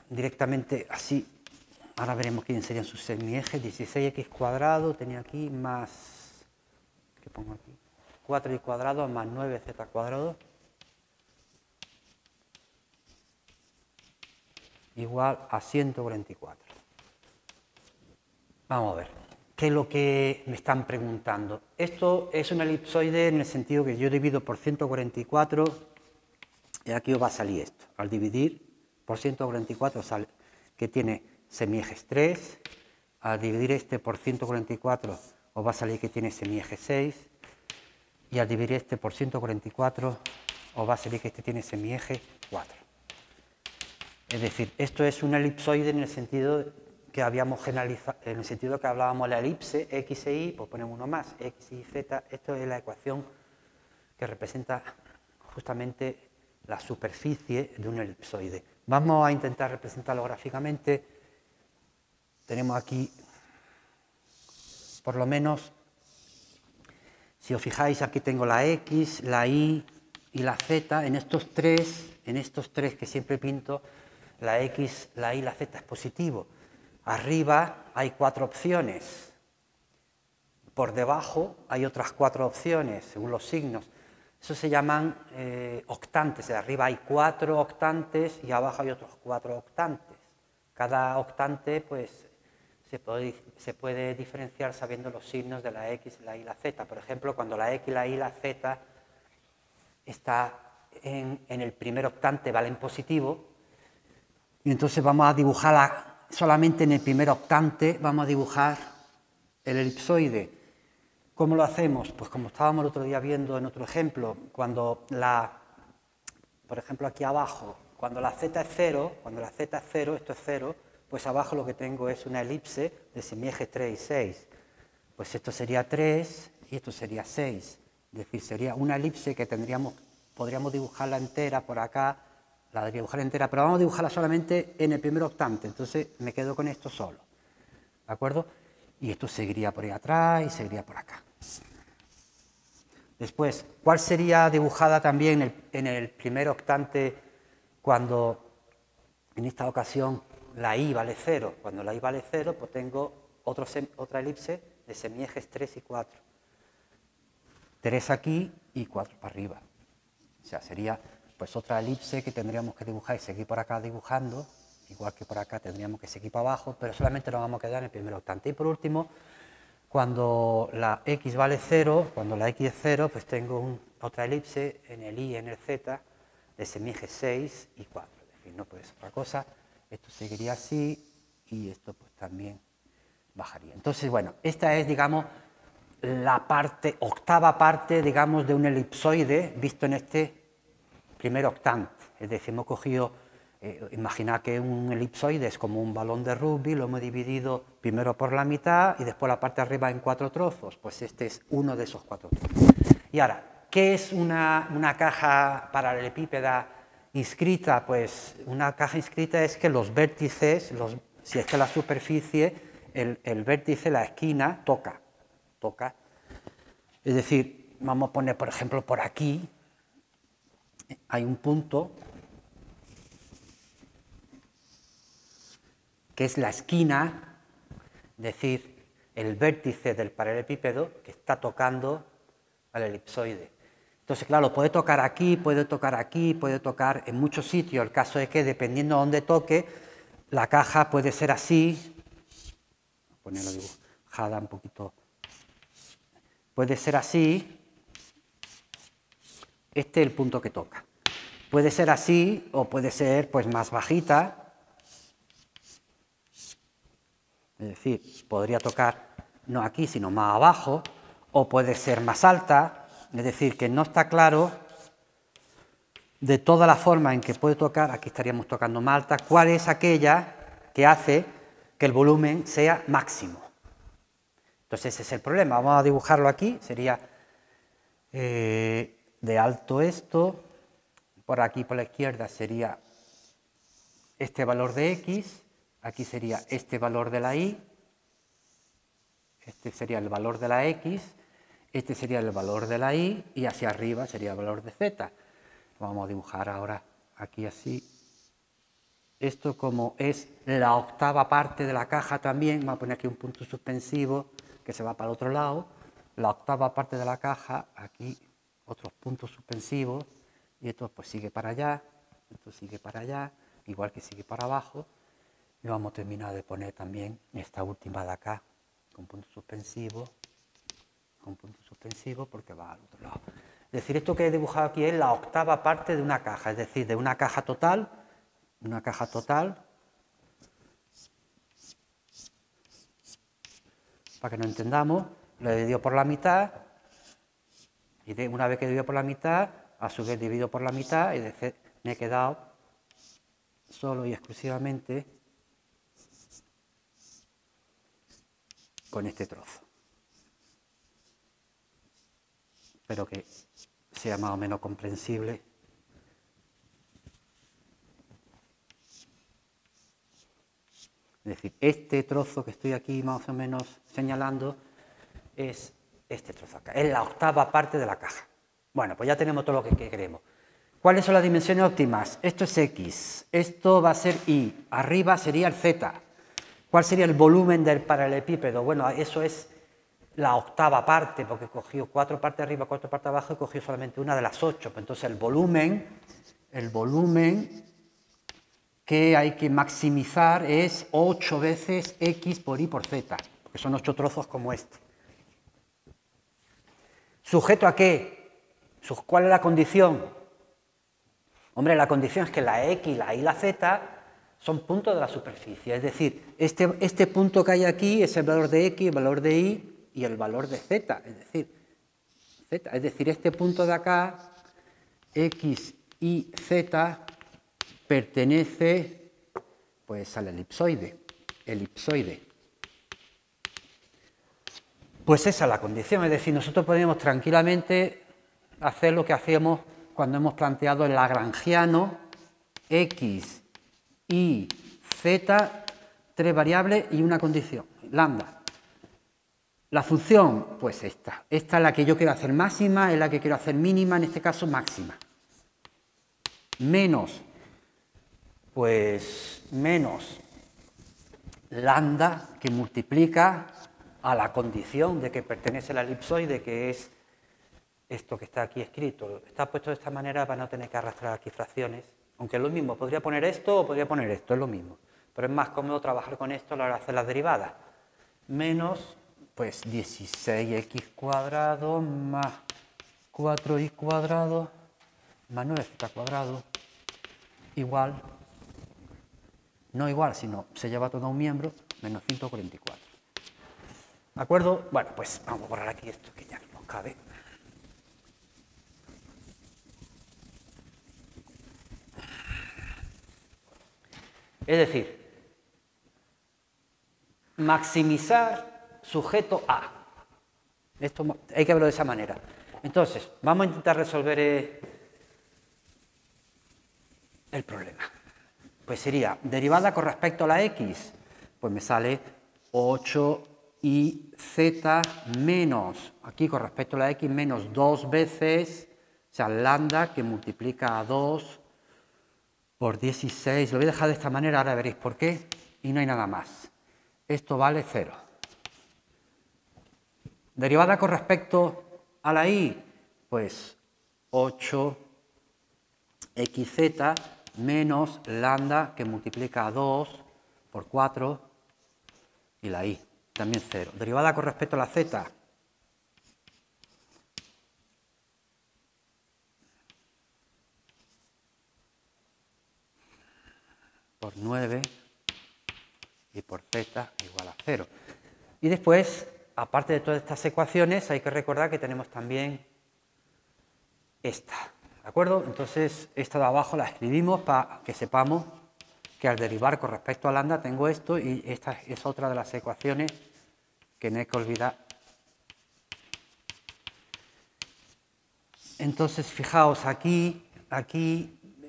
directamente así. Ahora veremos quién serían sus semiejes. 16x cuadrado, tenía aquí, más, ¿qué pongo aquí? 4y cuadrado más 9z cuadrado igual a 144. Vamos a ver, ¿qué es lo que me están preguntando? Esto es un elipsoide en el sentido que yo divido por 144 y aquí os va a salir esto. Al dividir por 144 sale que tiene semiejes 3, al dividir este por 144 os va a salir que tiene semieje 6, y al dividir este por 144 os va a salir que este tiene semieje 4. Es decir, esto es un elipsoide en el sentido que habíamos generalizado, en el sentido que hablábamos de la elipse, x e y, pues ponemos uno más, x y z. Esto es la ecuación que representa justamente la superficie de un elipsoide. Vamos a intentar representarlo gráficamente. Tenemos aquí, por lo menos, si os fijáis, aquí tengo la x, la y y la z. En estos tres que siempre pinto, la x, la y y la z es positivo. Arriba hay 4 opciones. Por debajo hay otras 4 opciones, según los signos. Eso se llaman octantes. Arriba hay 4 octantes y abajo hay otros 4 octantes. Cada octante, pues, se puede diferenciar sabiendo los signos de la x, la y y la z. Por ejemplo, cuando la x, la y y la z está en el primer octante, vale en positivo, y entonces vamos a dibujarla solamente en el primer octante, vamos a dibujar el elipsoide. ¿Cómo lo hacemos? Pues como estábamos el otro día viendo en otro ejemplo, cuando por ejemplo aquí abajo, cuando la z es 0, esto es 0, pues abajo lo que tengo es una elipse de semieje 3 y 6. Pues esto sería 3 y esto sería 6. Es decir, sería una elipse que tendríamos podríamos dibujarla entera por acá, la debería dibujar entera, pero vamos a dibujarla solamente en el primer octante, entonces me quedo con esto solo, ¿de acuerdo? Y esto seguiría por ahí atrás y seguiría por acá. Después, ¿cuál sería dibujada también en el primer octante cuando en esta ocasión la i vale 0? Cuando la i vale 0, pues tengo otra elipse de semiejes 3 y 4. 3 aquí y 4 para arriba. O sea, sería pues otra elipse que tendríamos que dibujar y seguir por acá dibujando, igual que por acá tendríamos que seguir para abajo, pero solamente nos vamos a quedar en el primer octante. Y por último, cuando la x vale 0, cuando la x es 0, pues tengo otra elipse en el y y en el z de semiejes 6 y 4. Es decir, no puede ser otra cosa. Esto seguiría así y esto pues también bajaría. Entonces, bueno, esta es, digamos, la octava parte, digamos, de un elipsoide visto en este primer octante. Es decir, hemos cogido, imaginad que un elipsoide es como un balón de rugby, lo hemos dividido primero por la mitad y después la parte de arriba en 4 trozos. Pues este es uno de esos 4 trozos. Y ahora, ¿qué es una caja paralelepípeda inscrita? Pues una caja inscrita es que los vértices, si es que la superficie, el vértice, la esquina, toca. Es decir, vamos a poner, por ejemplo, por aquí, hay un punto que es la esquina, es decir, el vértice del paralelepípedo que está tocando al elipsoide. Entonces, claro, puede tocar aquí, puede tocar en muchos sitios. El caso es que, dependiendo de dónde toque, la caja puede ser así, voy a ponerlo dibujada un poquito, puede ser así, este es el punto que toca. Puede ser así o puede ser pues más bajita, es decir, podría tocar no aquí sino más abajo, o puede ser más alta, es decir, que no está claro de toda la forma en que puede tocar, aquí estaríamos tocando más alta, cuál es aquella que hace que el volumen sea máximo. Entonces ese es el problema, vamos a dibujarlo aquí, sería de alto esto, por aquí por la izquierda sería este valor de x, aquí sería este valor de la y, este sería el valor de la x, este sería el valor de la y, y hacia arriba sería el valor de z. Vamos a dibujar ahora aquí así. Esto, como es la octava parte de la caja también, vamos a poner aquí un punto suspensivo que se va para el otro lado, la octava parte de la caja, aquí otros puntos suspensivos, y esto pues sigue para allá, esto sigue para allá, igual que sigue para abajo, y vamos a terminar de poner también esta última de acá, con punto suspensivo, porque va al otro lado. Es decir, esto que he dibujado aquí es la octava parte de una caja, es decir, de una caja total, para que nos entendamos, lo he dividido por la mitad, y una vez que he dividido por la mitad, a su vez dividido por la mitad, y me he quedado solo y exclusivamente con este trozo. Espero que sea más o menos comprensible. Es decir, este trozo que estoy aquí más o menos señalando es este trozo acá, es la octava parte de la caja. Bueno, pues ya tenemos todo lo que queremos. ¿Cuáles son las dimensiones óptimas? Esto es x, esto va a ser y, arriba sería el z. ¿Cuál sería el volumen del paralelepípedo? Bueno, eso es la octava parte, porque cogió 4 partes arriba, 4 partes abajo y cogió solamente una de las 8. Entonces el volumen que hay que maximizar es 8 veces x por y por z, porque son 8 trozos como este. ¿Sujeto a qué? ¿Cuál es la condición? Hombre, la condición es que la x, la y y la z son puntos de la superficie, es decir, este punto que hay aquí es el valor de x, el valor de y y el valor de z, es decir, este punto de acá, x, y, z, pertenece pues al elipsoide. Pues esa es la condición, es decir, nosotros podemos tranquilamente hacer lo que hacíamos cuando hemos planteado el lagrangiano x, y, z, tres variables y una condición, lambda. La función, pues esta. Esta es la que yo quiero hacer máxima, es la que quiero hacer mínima, en este caso máxima. Menos, pues menos lambda que multiplica a la condición de que pertenece al elipsoide, que es esto que está aquí escrito. Está puesto de esta manera para no tener que arrastrar aquí fracciones, aunque es lo mismo, podría poner esto o podría poner esto, es lo mismo. Pero es más cómodo trabajar con esto a la hora de hacer las derivadas. Menos, pues 16x cuadrado más 4y cuadrado más 9z cuadrado igual, no igual, sino se lleva todo a un miembro, menos 144. ¿De acuerdo? Bueno, pues vamos a borrar aquí esto que ya no nos cabe. Es decir, maximizar sujeto A. Esto hay que verlo de esa manera. Entonces, vamos a intentar resolver el problema. Pues sería, derivada con respecto a la x, pues me sale 8iz menos, aquí con respecto a la x, menos 2 veces, o sea, lambda que multiplica a 2 por 16. Lo voy a dejar de esta manera, ahora veréis por qué, y no hay nada más. Esto vale 0. Derivada con respecto a la y, pues 8xz menos lambda que multiplica a 2 por 4 y la y, también 0. Derivada con respecto a la z, por 9 y por z igual a 0. Y después, aparte de todas estas ecuaciones, hay que recordar que tenemos también esta, ¿de acuerdo? Entonces, esta de abajo la escribimos para que sepamos que al derivar con respecto a lambda tengo esto, y esta es otra de las ecuaciones que no hay que olvidar. Entonces, fijaos, aquí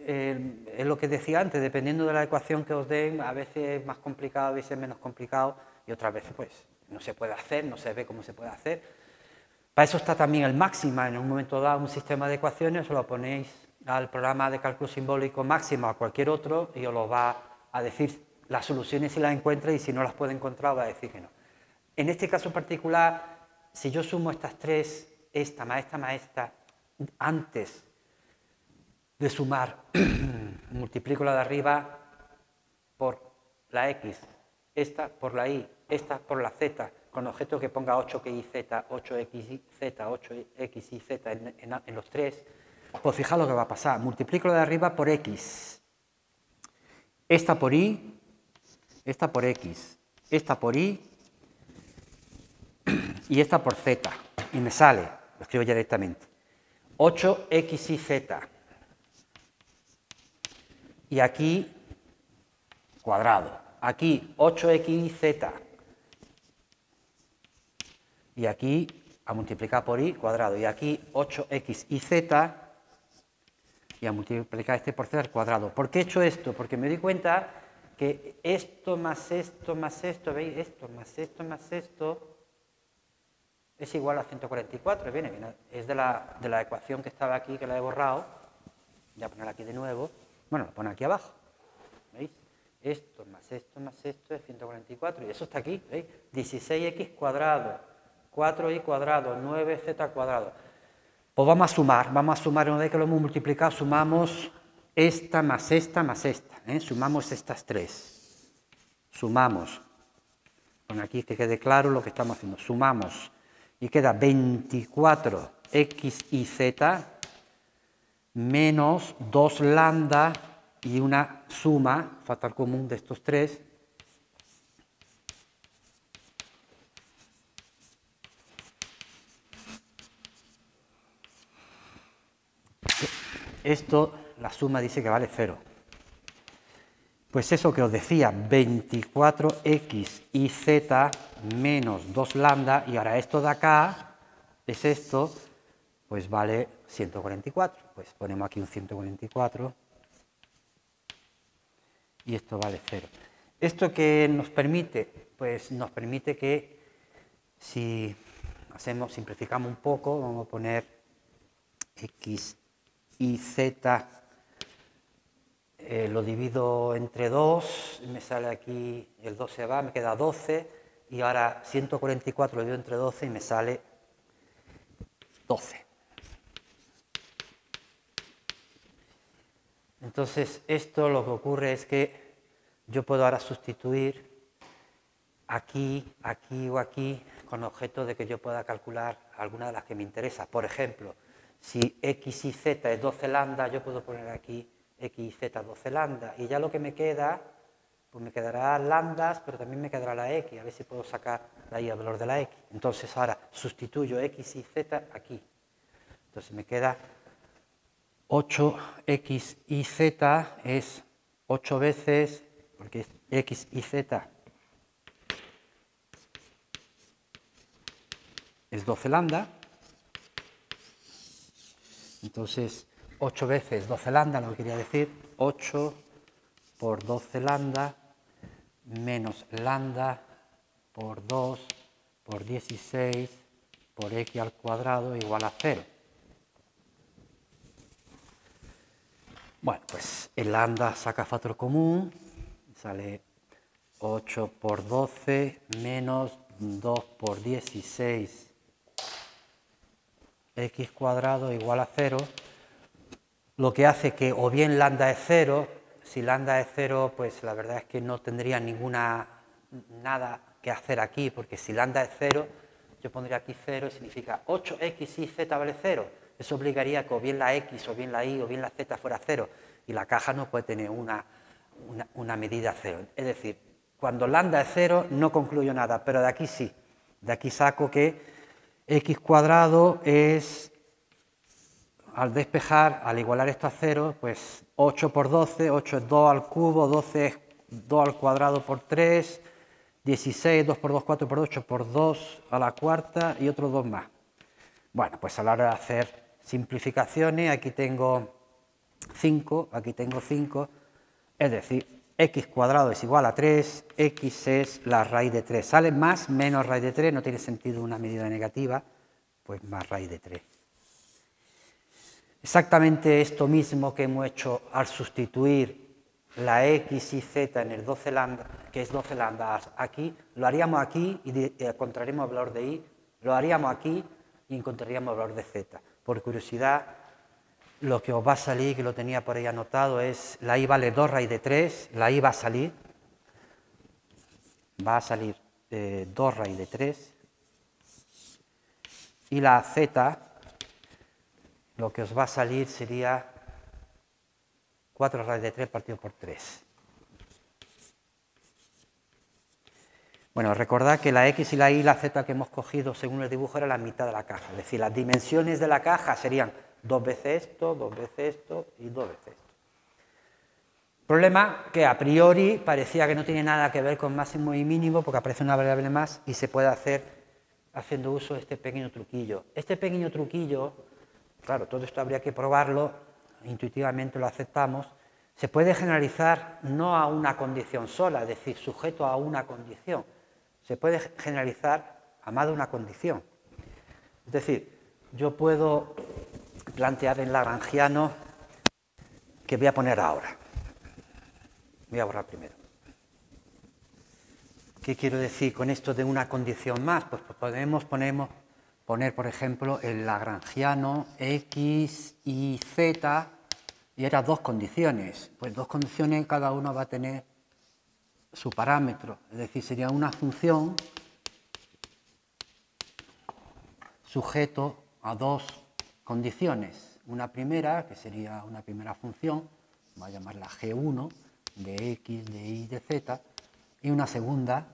es lo que decía antes, dependiendo de la ecuación que os den, a veces es más complicado, a veces es menos complicado, y otras veces pues no se puede hacer, no se ve cómo se puede hacer. Para eso está también el máxima. En un momento dado, un sistema de ecuaciones, os lo ponéis al programa de cálculo simbólico máxima o a cualquier otro, y os lo va a decir las soluciones si las encuentra, y si no las puede encontrar, os va a decir que no. En este caso en particular, si yo sumo estas tres, esta más esta, antes de sumar, multiplico la de arriba por la x, esta por la y, esta por la z, con objeto que ponga 8xyz, 8xyz, 8xyz en los tres, pues fijaos lo que va a pasar. Multiplico la de arriba por x, esta por y, esta por x, esta por y y esta por z, y me sale, lo escribo ya directamente, 8xyz. Y aquí, cuadrado. Aquí, 8xyz. Y aquí, a multiplicar por y, cuadrado. Y aquí, 8xyz. Y a multiplicar este por z al cuadrado. ¿Por qué he hecho esto? Porque me di cuenta que esto más esto más esto, ¿veis? Esto más esto más esto es igual a 144. Viene, es de la ecuación que estaba aquí, que la he borrado. Voy a poner aquí de nuevo. Bueno, lo pone aquí abajo, ¿veis? Esto más esto más esto es 144, y eso está aquí, ¿veis? 16x cuadrado, 4y cuadrado, 9z cuadrado. Pues vamos a sumar, una vez que lo hemos multiplicado, sumamos esta más esta más esta, ¿eh? Sumamos estas tres, sumamos, pon aquí que quede claro lo que estamos haciendo, sumamos, y queda 24x y z, menos 2 lambda y una suma, factor común de estos tres, esto, la suma dice que vale 0. Pues eso que os decía, 24x y z menos 2 lambda, y ahora esto de acá, es esto, pues vale 144. pues ponemos aquí un 144 y esto vale 0. ¿Esto qué nos permite? Pues nos permite que si simplificamos un poco, vamos a poner x y z, lo divido entre 2, me sale aquí, el 2 se va, me queda 12, y ahora 144 lo divido entre 12 y me sale 12. Entonces, esto lo que ocurre es que yo puedo ahora sustituir aquí, aquí o aquí con objeto de que yo pueda calcular alguna de las que me interesa. Por ejemplo, si x y z es 12 lambda, yo puedo poner aquí x y z 12 lambda. Y ya lo que me queda, pues me quedará lambdas, pero también me quedará la x. A ver si puedo sacar de ahí el valor de la x. Entonces ahora sustituyo x y z aquí. Entonces me queda 8x y z es 8 veces, porque x y z es 12 lambda. Entonces 8 veces 12 lambda, lo que quería decir, 8 por 12 lambda menos lambda por 2 por 16 por x al cuadrado igual a 0. Bueno, pues el lambda saca factor común, sale 8 por 12 menos 2 por 16 x cuadrado igual a 0, lo que hace que o bien lambda es 0, si lambda es 0, pues la verdad es que no tendría nada que hacer aquí, porque si lambda es 0, yo pondría aquí 0 y significa 8x y z vale 0. Eso obligaría a que o bien la x, o bien la y, o bien la z fuera 0, y la caja no puede tener una medida 0. Es decir, cuando lambda es 0 no concluyo nada, pero de aquí sí. De aquí saco que x cuadrado es, al despejar, al igualar esto a 0, pues 8 por 12, 8 es 2 al cubo, 12 es 2 al cuadrado por 3, 16, 2 por 2, 4 por 8 por 2 a la cuarta y otros 2 más. Bueno, pues a la hora de hacer simplificaciones, aquí tengo 5, aquí tengo 5, es decir, x cuadrado es igual a 3, x es la raíz de 3. Sale más menos raíz de 3, no tiene sentido una medida negativa, pues más raíz de 3. Exactamente esto mismo que hemos hecho al sustituir la x y z en el 12 lambda, que es 12 lambda aquí, lo haríamos aquí y encontraremos el valor de y, lo haríamos aquí y encontraríamos el valor de z. Por curiosidad, lo que os va a salir, que lo tenía por ahí anotado, es la y vale 2 raíz de 3, la y va a salir 2 raíz de 3, y la z, lo que os va a salir sería 4 raíz de 3 partido por 3. Bueno, recordad que la x y la y y la z que hemos cogido según el dibujo era la mitad de la caja. Es decir, las dimensiones de la caja serían 2 veces esto, 2 veces esto y 2 veces esto. Problema que a priori parecía que no tiene nada que ver con máximo y mínimo porque aparece una variable más y se puede hacer haciendo uso de este pequeño truquillo. Este pequeño truquillo, claro, todo esto habría que probarlo, intuitivamente lo aceptamos, se puede generalizar no a una condición sola, es decir, sujeto a una condición. Se puede generalizar a más de una condición. Es decir, yo puedo plantear en lagrangiano que voy a poner ahora. Voy a borrar primero. ¿Qué quiero decir con esto de una condición más? Pues podemos poner, por ejemplo, el lagrangiano x y z, y eran dos condiciones. Pues dos condiciones, cada uno va a tener su parámetro. Es decir, sería una función sujeto a dos condiciones. Una primera, que sería una primera función, vamos a llamarla g1, de x, de y, de z, y una segunda,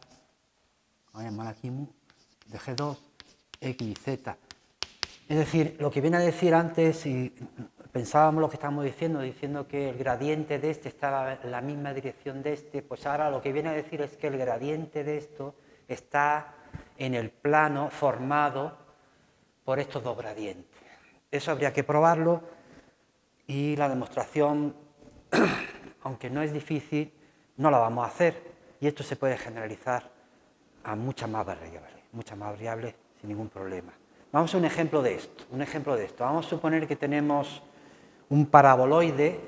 vamos a llamarla aquí de g2, x y z. Es decir, lo que viene a decir antes, si pensábamos lo que estábamos diciendo que el gradiente de este estaba en la misma dirección de este, pues ahora lo que viene a decir es que el gradiente de esto está en el plano formado por estos dos gradientes. Eso habría que probarlo, Y la demostración, aunque no es difícil, no la vamos a hacer. Y esto se puede generalizar a muchas más variables sin ningún problema. Vamos a un ejemplo de esto. Vamos a suponer que tenemos un paraboloide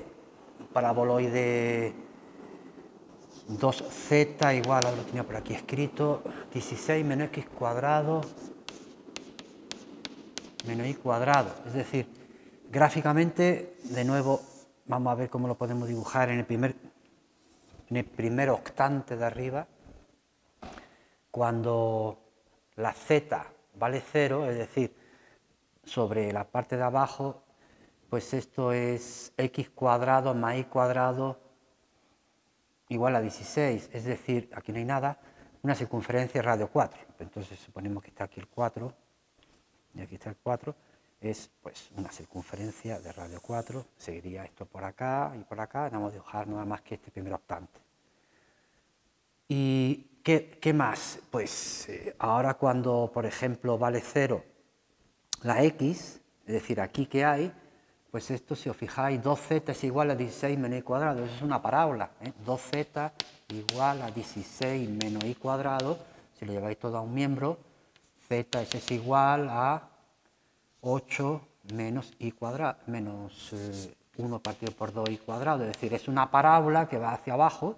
2z igual, ahora lo tenía por aquí escrito, 16 menos x cuadrado menos y cuadrado. Es decir, gráficamente, de nuevo, vamos a ver cómo lo podemos dibujar en el primer octante de arriba. Cuando la z vale 0, es decir, sobre la parte de abajo, pues esto es x cuadrado más y cuadrado igual a 16, es decir, aquí no hay nada, una circunferencia radio 4. Entonces suponemos que está aquí el 4, y aquí está el 4, es pues una circunferencia de radio 4, seguiría esto por acá y por acá, no vamos a dibujar nada más que este primer octante. ¿Y qué más? Pues ahora cuando, por ejemplo, vale 0 la x, es decir, aquí que hay, pues esto, si os fijáis, 2z es igual a 16 menos y cuadrado, eso es una parábola, 2z igual a 16 menos y cuadrado, si lo lleváis todo a un miembro, z es igual a 8 menos y cuadrado, menos 1 partido por 2 y cuadrado, es decir, es una parábola que va hacia abajo,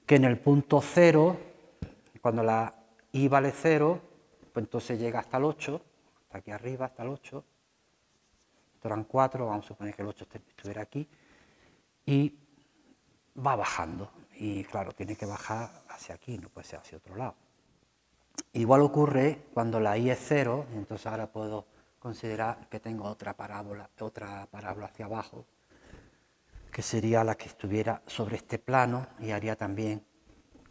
que en el punto 0, cuando la y vale 0, pues entonces llega hasta el 8, hasta aquí arriba, hasta el 8, esto eran 4, vamos a suponer que el 8 estuviera aquí, y va bajando, y claro, tiene que bajar hacia aquí, no puede ser hacia otro lado. Igual ocurre cuando la y es 0, entonces ahora puedo considerar que tengo otra parábola hacia abajo, que sería la que estuviera sobre este plano y haría también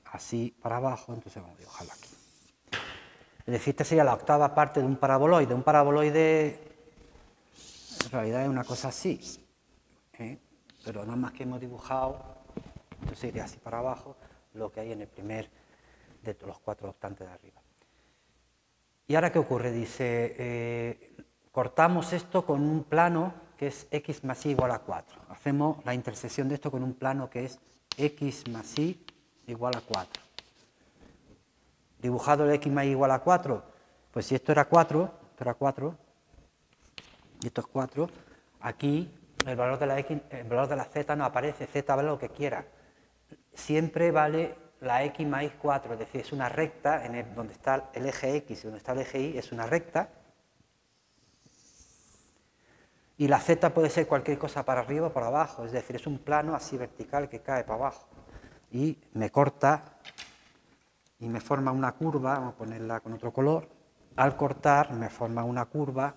así para abajo, entonces vamos a dibujarlo aquí. Es decir, esta sería la octava parte de un paraboloide. Un paraboloide en realidad es una cosa así, pero nada más que hemos dibujado, entonces iría así para abajo, lo que hay en el primer de los 4 octantes de arriba. ¿Y ahora qué ocurre? Dice, cortamos esto con un plano que es x más y igual a 4. Hacemos la intersección de esto con un plano que es x más y igual a 4. Dibujado el x más y igual a 4, pues si esto era 4, y esto es 4, aquí el valor de la x, el valor de la z no aparece, z vale lo que quiera. Siempre vale la x más y 4, es decir, es una recta, donde está el eje x y donde está el eje y, es una recta. Y la z puede ser cualquier cosa para arriba o para abajo, es decir, es un plano así vertical que cae para abajo. Y me corta y me forma una curva, vamos a ponerla con otro color. Al cortar me forma una curva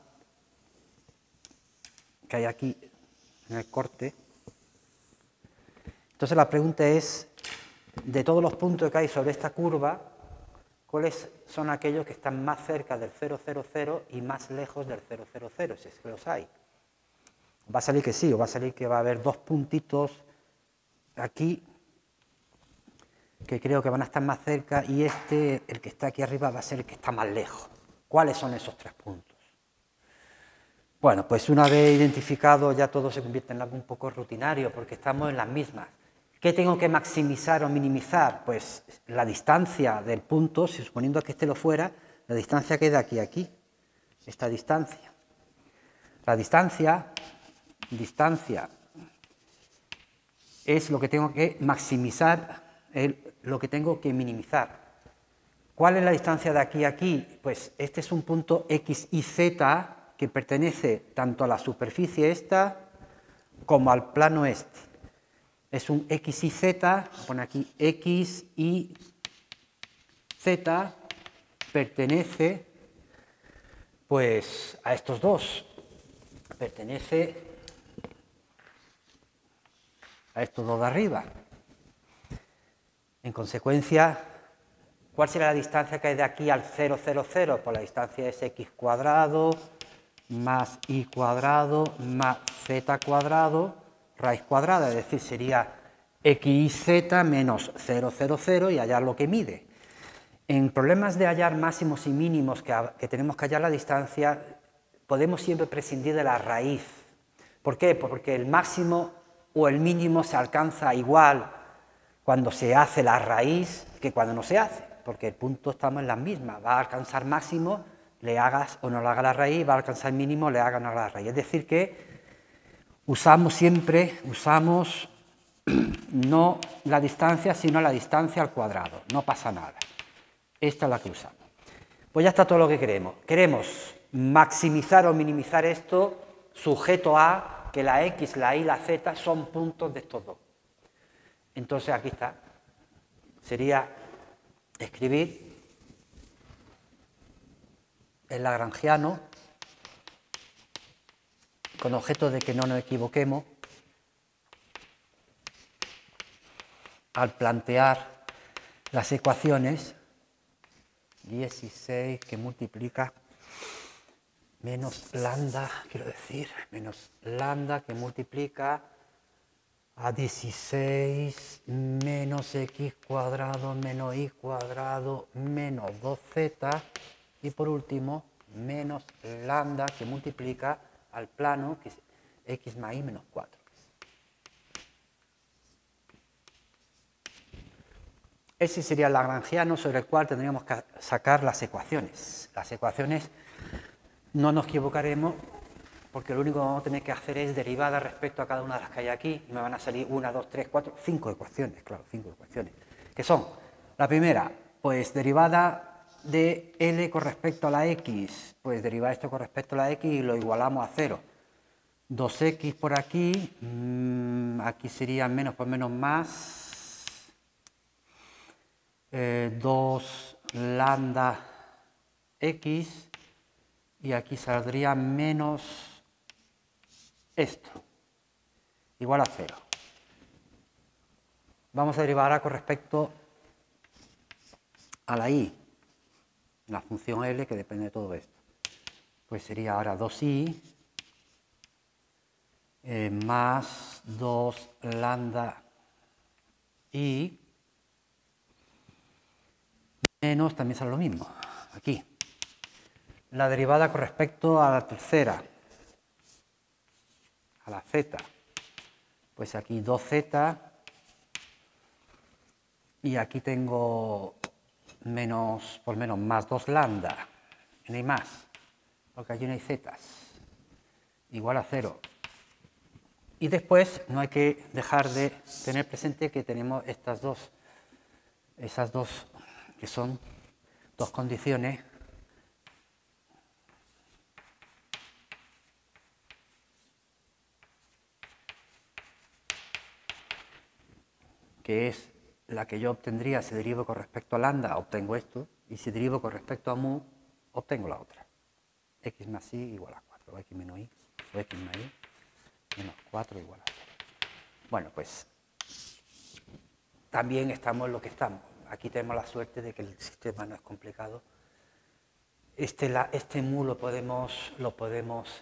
que hay aquí en el corte. Entonces la pregunta es, de todos los puntos que hay sobre esta curva, ¿cuáles son aquellos que están más cerca del 0, 0, 0 y más lejos del 0, 0, 0, si es que los hay? Va a salir que sí, o va a salir que va a haber dos puntitos aquí que creo que van a estar más cerca y el que está aquí arriba, va a ser el que está más lejos. ¿Cuáles son esos 3 puntos? Bueno, pues una vez identificado ya todo se convierte en algo un poco rutinario porque estamos en las mismas. ¿Qué tengo que maximizar o minimizar? Pues la distancia del punto, si suponiendo que este lo fuera, la distancia que hay de aquí a aquí, esta distancia. La distancia es lo que tengo que maximizar, lo que tengo que minimizar. ¿Cuál es la distancia de aquí a aquí? Pues este es un punto x y z que pertenece tanto a la superficie esta como al plano este. Es un x y z, pone aquí x y z, pertenece pues a estos dos, pertenece a estos dos de arriba. En consecuencia, ¿cuál será la distancia que hay de aquí al 0, 0, 0? Pues la distancia es x cuadrado más y cuadrado más z cuadrado raíz cuadrada, es decir, sería x y z menos 0, 0, 0 y hallar lo que mide. En problemas de hallar máximos y mínimos que tenemos que hallar la distancia, podemos siempre prescindir de la raíz, ¿Por qué? Porque el máximo o el mínimo se alcanza igual cuando se hace la raíz que cuando no se hace, porque el punto estamos en la misma, va a alcanzar máximo, le hagas o no le hagas la raíz, va a alcanzar mínimo, le hagas o no le hagas la raíz. Es decir que siempre usamos no la distancia, sino la distancia al cuadrado, no pasa nada. Esta es la que usamos. Pues ya está todo lo que queremos. Queremos maximizar o minimizar esto sujeto a que la X, la Y, la Z son puntos de estos dos. Entonces aquí está. Sería escribir el lagrangiano con objeto de que no nos equivoquemos al plantear las ecuaciones. 16 que multiplica menos lambda, quiero decir, menos lambda que multiplica a 16 menos x cuadrado menos y cuadrado menos 2z y por último menos lambda que multiplica al plano que es x más y menos 4. Ese sería el lagrangiano sobre el cual tendríamos que sacar las ecuaciones. Las ecuaciones no nos equivocaremos porque lo único que vamos a tener que hacer es derivadas respecto a cada una de las que hay aquí y me van a salir 1, 2, 3, 4, 5 ecuaciones, claro, 5 ecuaciones. Que son, la primera, pues derivada de L con respecto a la X, pues derivar esto con respecto a la X y lo igualamos a 0. 2x por aquí, aquí sería menos por menos más. 2 lambda x y aquí saldría menos esto, igual a 0. Vamos a derivar ahora con respecto a la y, la función L que depende de todo esto. Pues sería ahora 2i más 2 lambda i menos, también sale lo mismo, aquí. La derivada con respecto a la tercera, a la z, pues aquí 2z y aquí tengo menos, por menos, más 2 lambda, no hay más, porque allí no hay zetas, igual a 0. Y después no hay que dejar de tener presente que tenemos esas dos que son dos condiciones que es la que yo obtendría si derivo con respecto a lambda, obtengo esto, y si derivo con respecto a mu, obtengo la otra. X más y igual a 4, o x menos y, o x más y menos 4 igual a 0. Bueno, pues también estamos en lo que estamos. Aquí tenemos la suerte de que el sistema no es complicado. Este mu lo podemos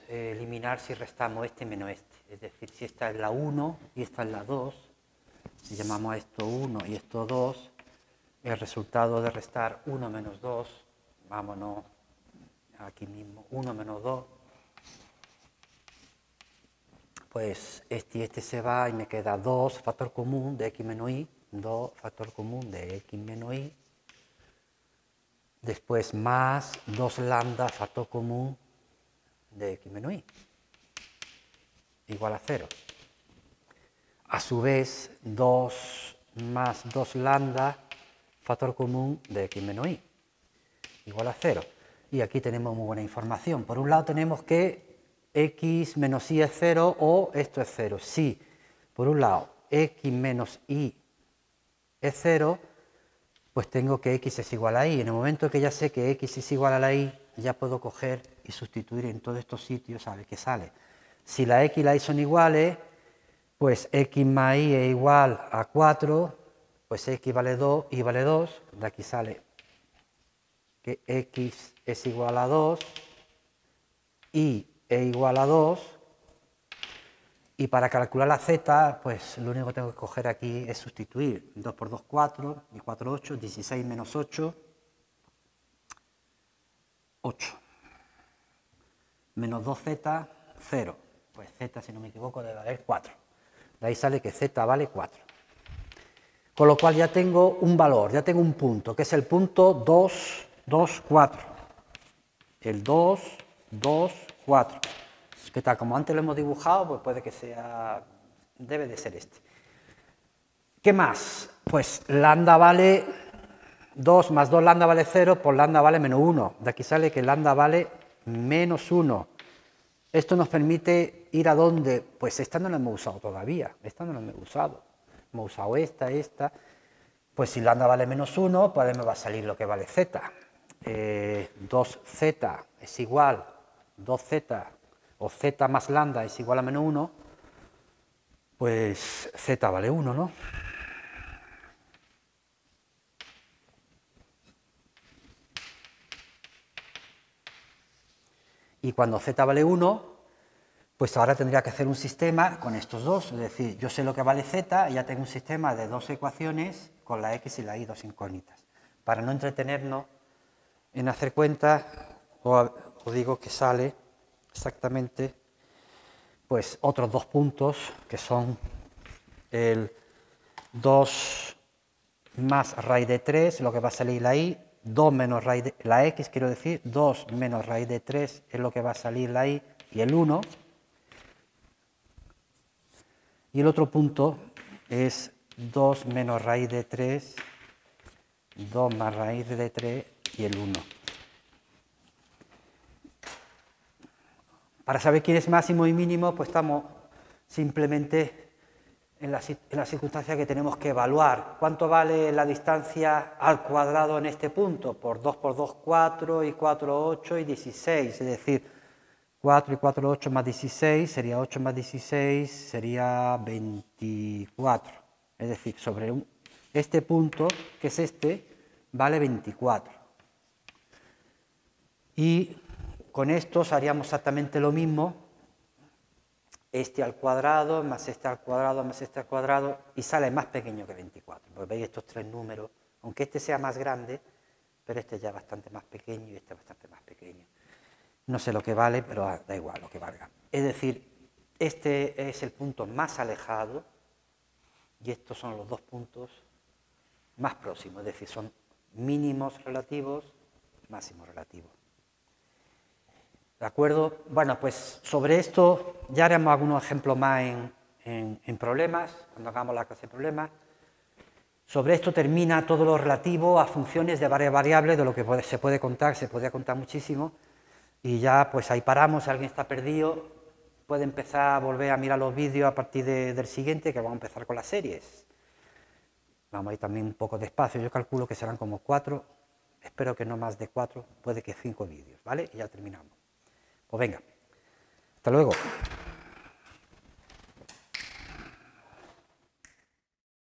eliminar si restamos este menos este. Es decir, si esta es la 1 y esta es la 2, si llamamos a esto 1 y esto 2, el resultado de restar 1 menos 2, vámonos aquí mismo, 1 menos 2, pues este y este se va y me queda 2 factor común de x menos y, 2 factor común de x menos y, después más 2 lambda factor común de x menos y, igual a 0. A su vez, 2 más 2 lambda factor común de x menos y, igual a 0. Y aquí tenemos muy buena información. Por un lado tenemos que x menos y es 0 o esto es 0. Si, por un lado, x menos y es 0, pues tengo que x es igual a y. En el momento que ya sé que x es igual a la y, ya puedo coger y sustituir en todos estos sitios a ver qué sale. Si la x y la y son iguales, pues x más y es igual a 4, pues x vale 2, y vale 2, de aquí sale que x es igual a 2, y es igual a 2, y para calcular la z, pues lo único que tengo que coger aquí es sustituir. 2 por 2, 4, y 4, 8, 16 menos 8, 8. Menos 2z, 0. pues z, si no me equivoco, debe valer 4. De ahí sale que z vale 4. Con lo cual ya tengo un valor, ya tengo un punto, que es el punto 2, 2, 4. El 2, 2, 4. Que tal como antes lo hemos dibujado, pues puede que sea, debe de ser este. ¿Qué más? Pues lambda vale 2 más 2 lambda vale 0, pues lambda vale menos 1. De aquí sale que lambda vale menos 1. Esto nos permite ir a dónde, pues esta no la hemos usado todavía, esta no la hemos usado. Hemos usado esta. Pues si lambda vale menos 1, pues me va a salir lo que vale z. 2z es igual, 2z o z más lambda es igual a menos 1, pues z vale 1, ¿no? Y cuando z vale 1, pues ahora tendría que hacer un sistema con estos dos, es decir, yo sé lo que vale z y ya tengo un sistema de dos ecuaciones con la x y la y, dos incógnitas. Para no entretenernos en hacer cuentas, os digo que sale exactamente pues otros dos puntos que son el 2 más raíz de 3, lo que va a salir la y, 2 menos raíz de la x, quiero decir, 2 menos raíz de 3 es lo que va a salir la y el 1. Y el otro punto es 2 menos raíz de 3, 2 más raíz de 3 y el 1. Para saber quién es máximo y mínimo, pues estamos simplemente en la circunstancia que tenemos que evaluar. ¿Cuánto vale la distancia al cuadrado en este punto? Por 2 por 2, 4, y 4, 8 y 16. Es decir, 4 y 4, 8 más 16, sería 8 más 16, sería 24. Es decir, sobre este punto, que es este, vale 24. Y con estos haríamos exactamente lo mismo, este al cuadrado, más este al cuadrado, más este al cuadrado, y sale más pequeño que 24. Pues veis estos tres números, aunque este sea más grande, pero este ya es bastante más pequeño y este es bastante más pequeño. No sé lo que vale, pero da igual lo que valga. Es decir, este es el punto más alejado y estos son los dos puntos más próximos, es decir, son mínimos relativos, máximos relativos. ¿De acuerdo? Bueno, pues sobre esto ya haremos algunos ejemplos más en problemas, cuando hagamos la clase de problemas. Sobre esto termina todo lo relativo a funciones de varias variables, de lo que se puede contar muchísimo. Y ya pues ahí paramos, si alguien está perdido, puede empezar a volver a mirar los vídeos a partir del siguiente, que vamos a empezar con las series. Vamos a ir también un poco despacio, yo calculo que serán como 4, espero que no más de 4, puede que 5 vídeos, ¿vale? Y ya terminamos. Pues venga, hasta luego.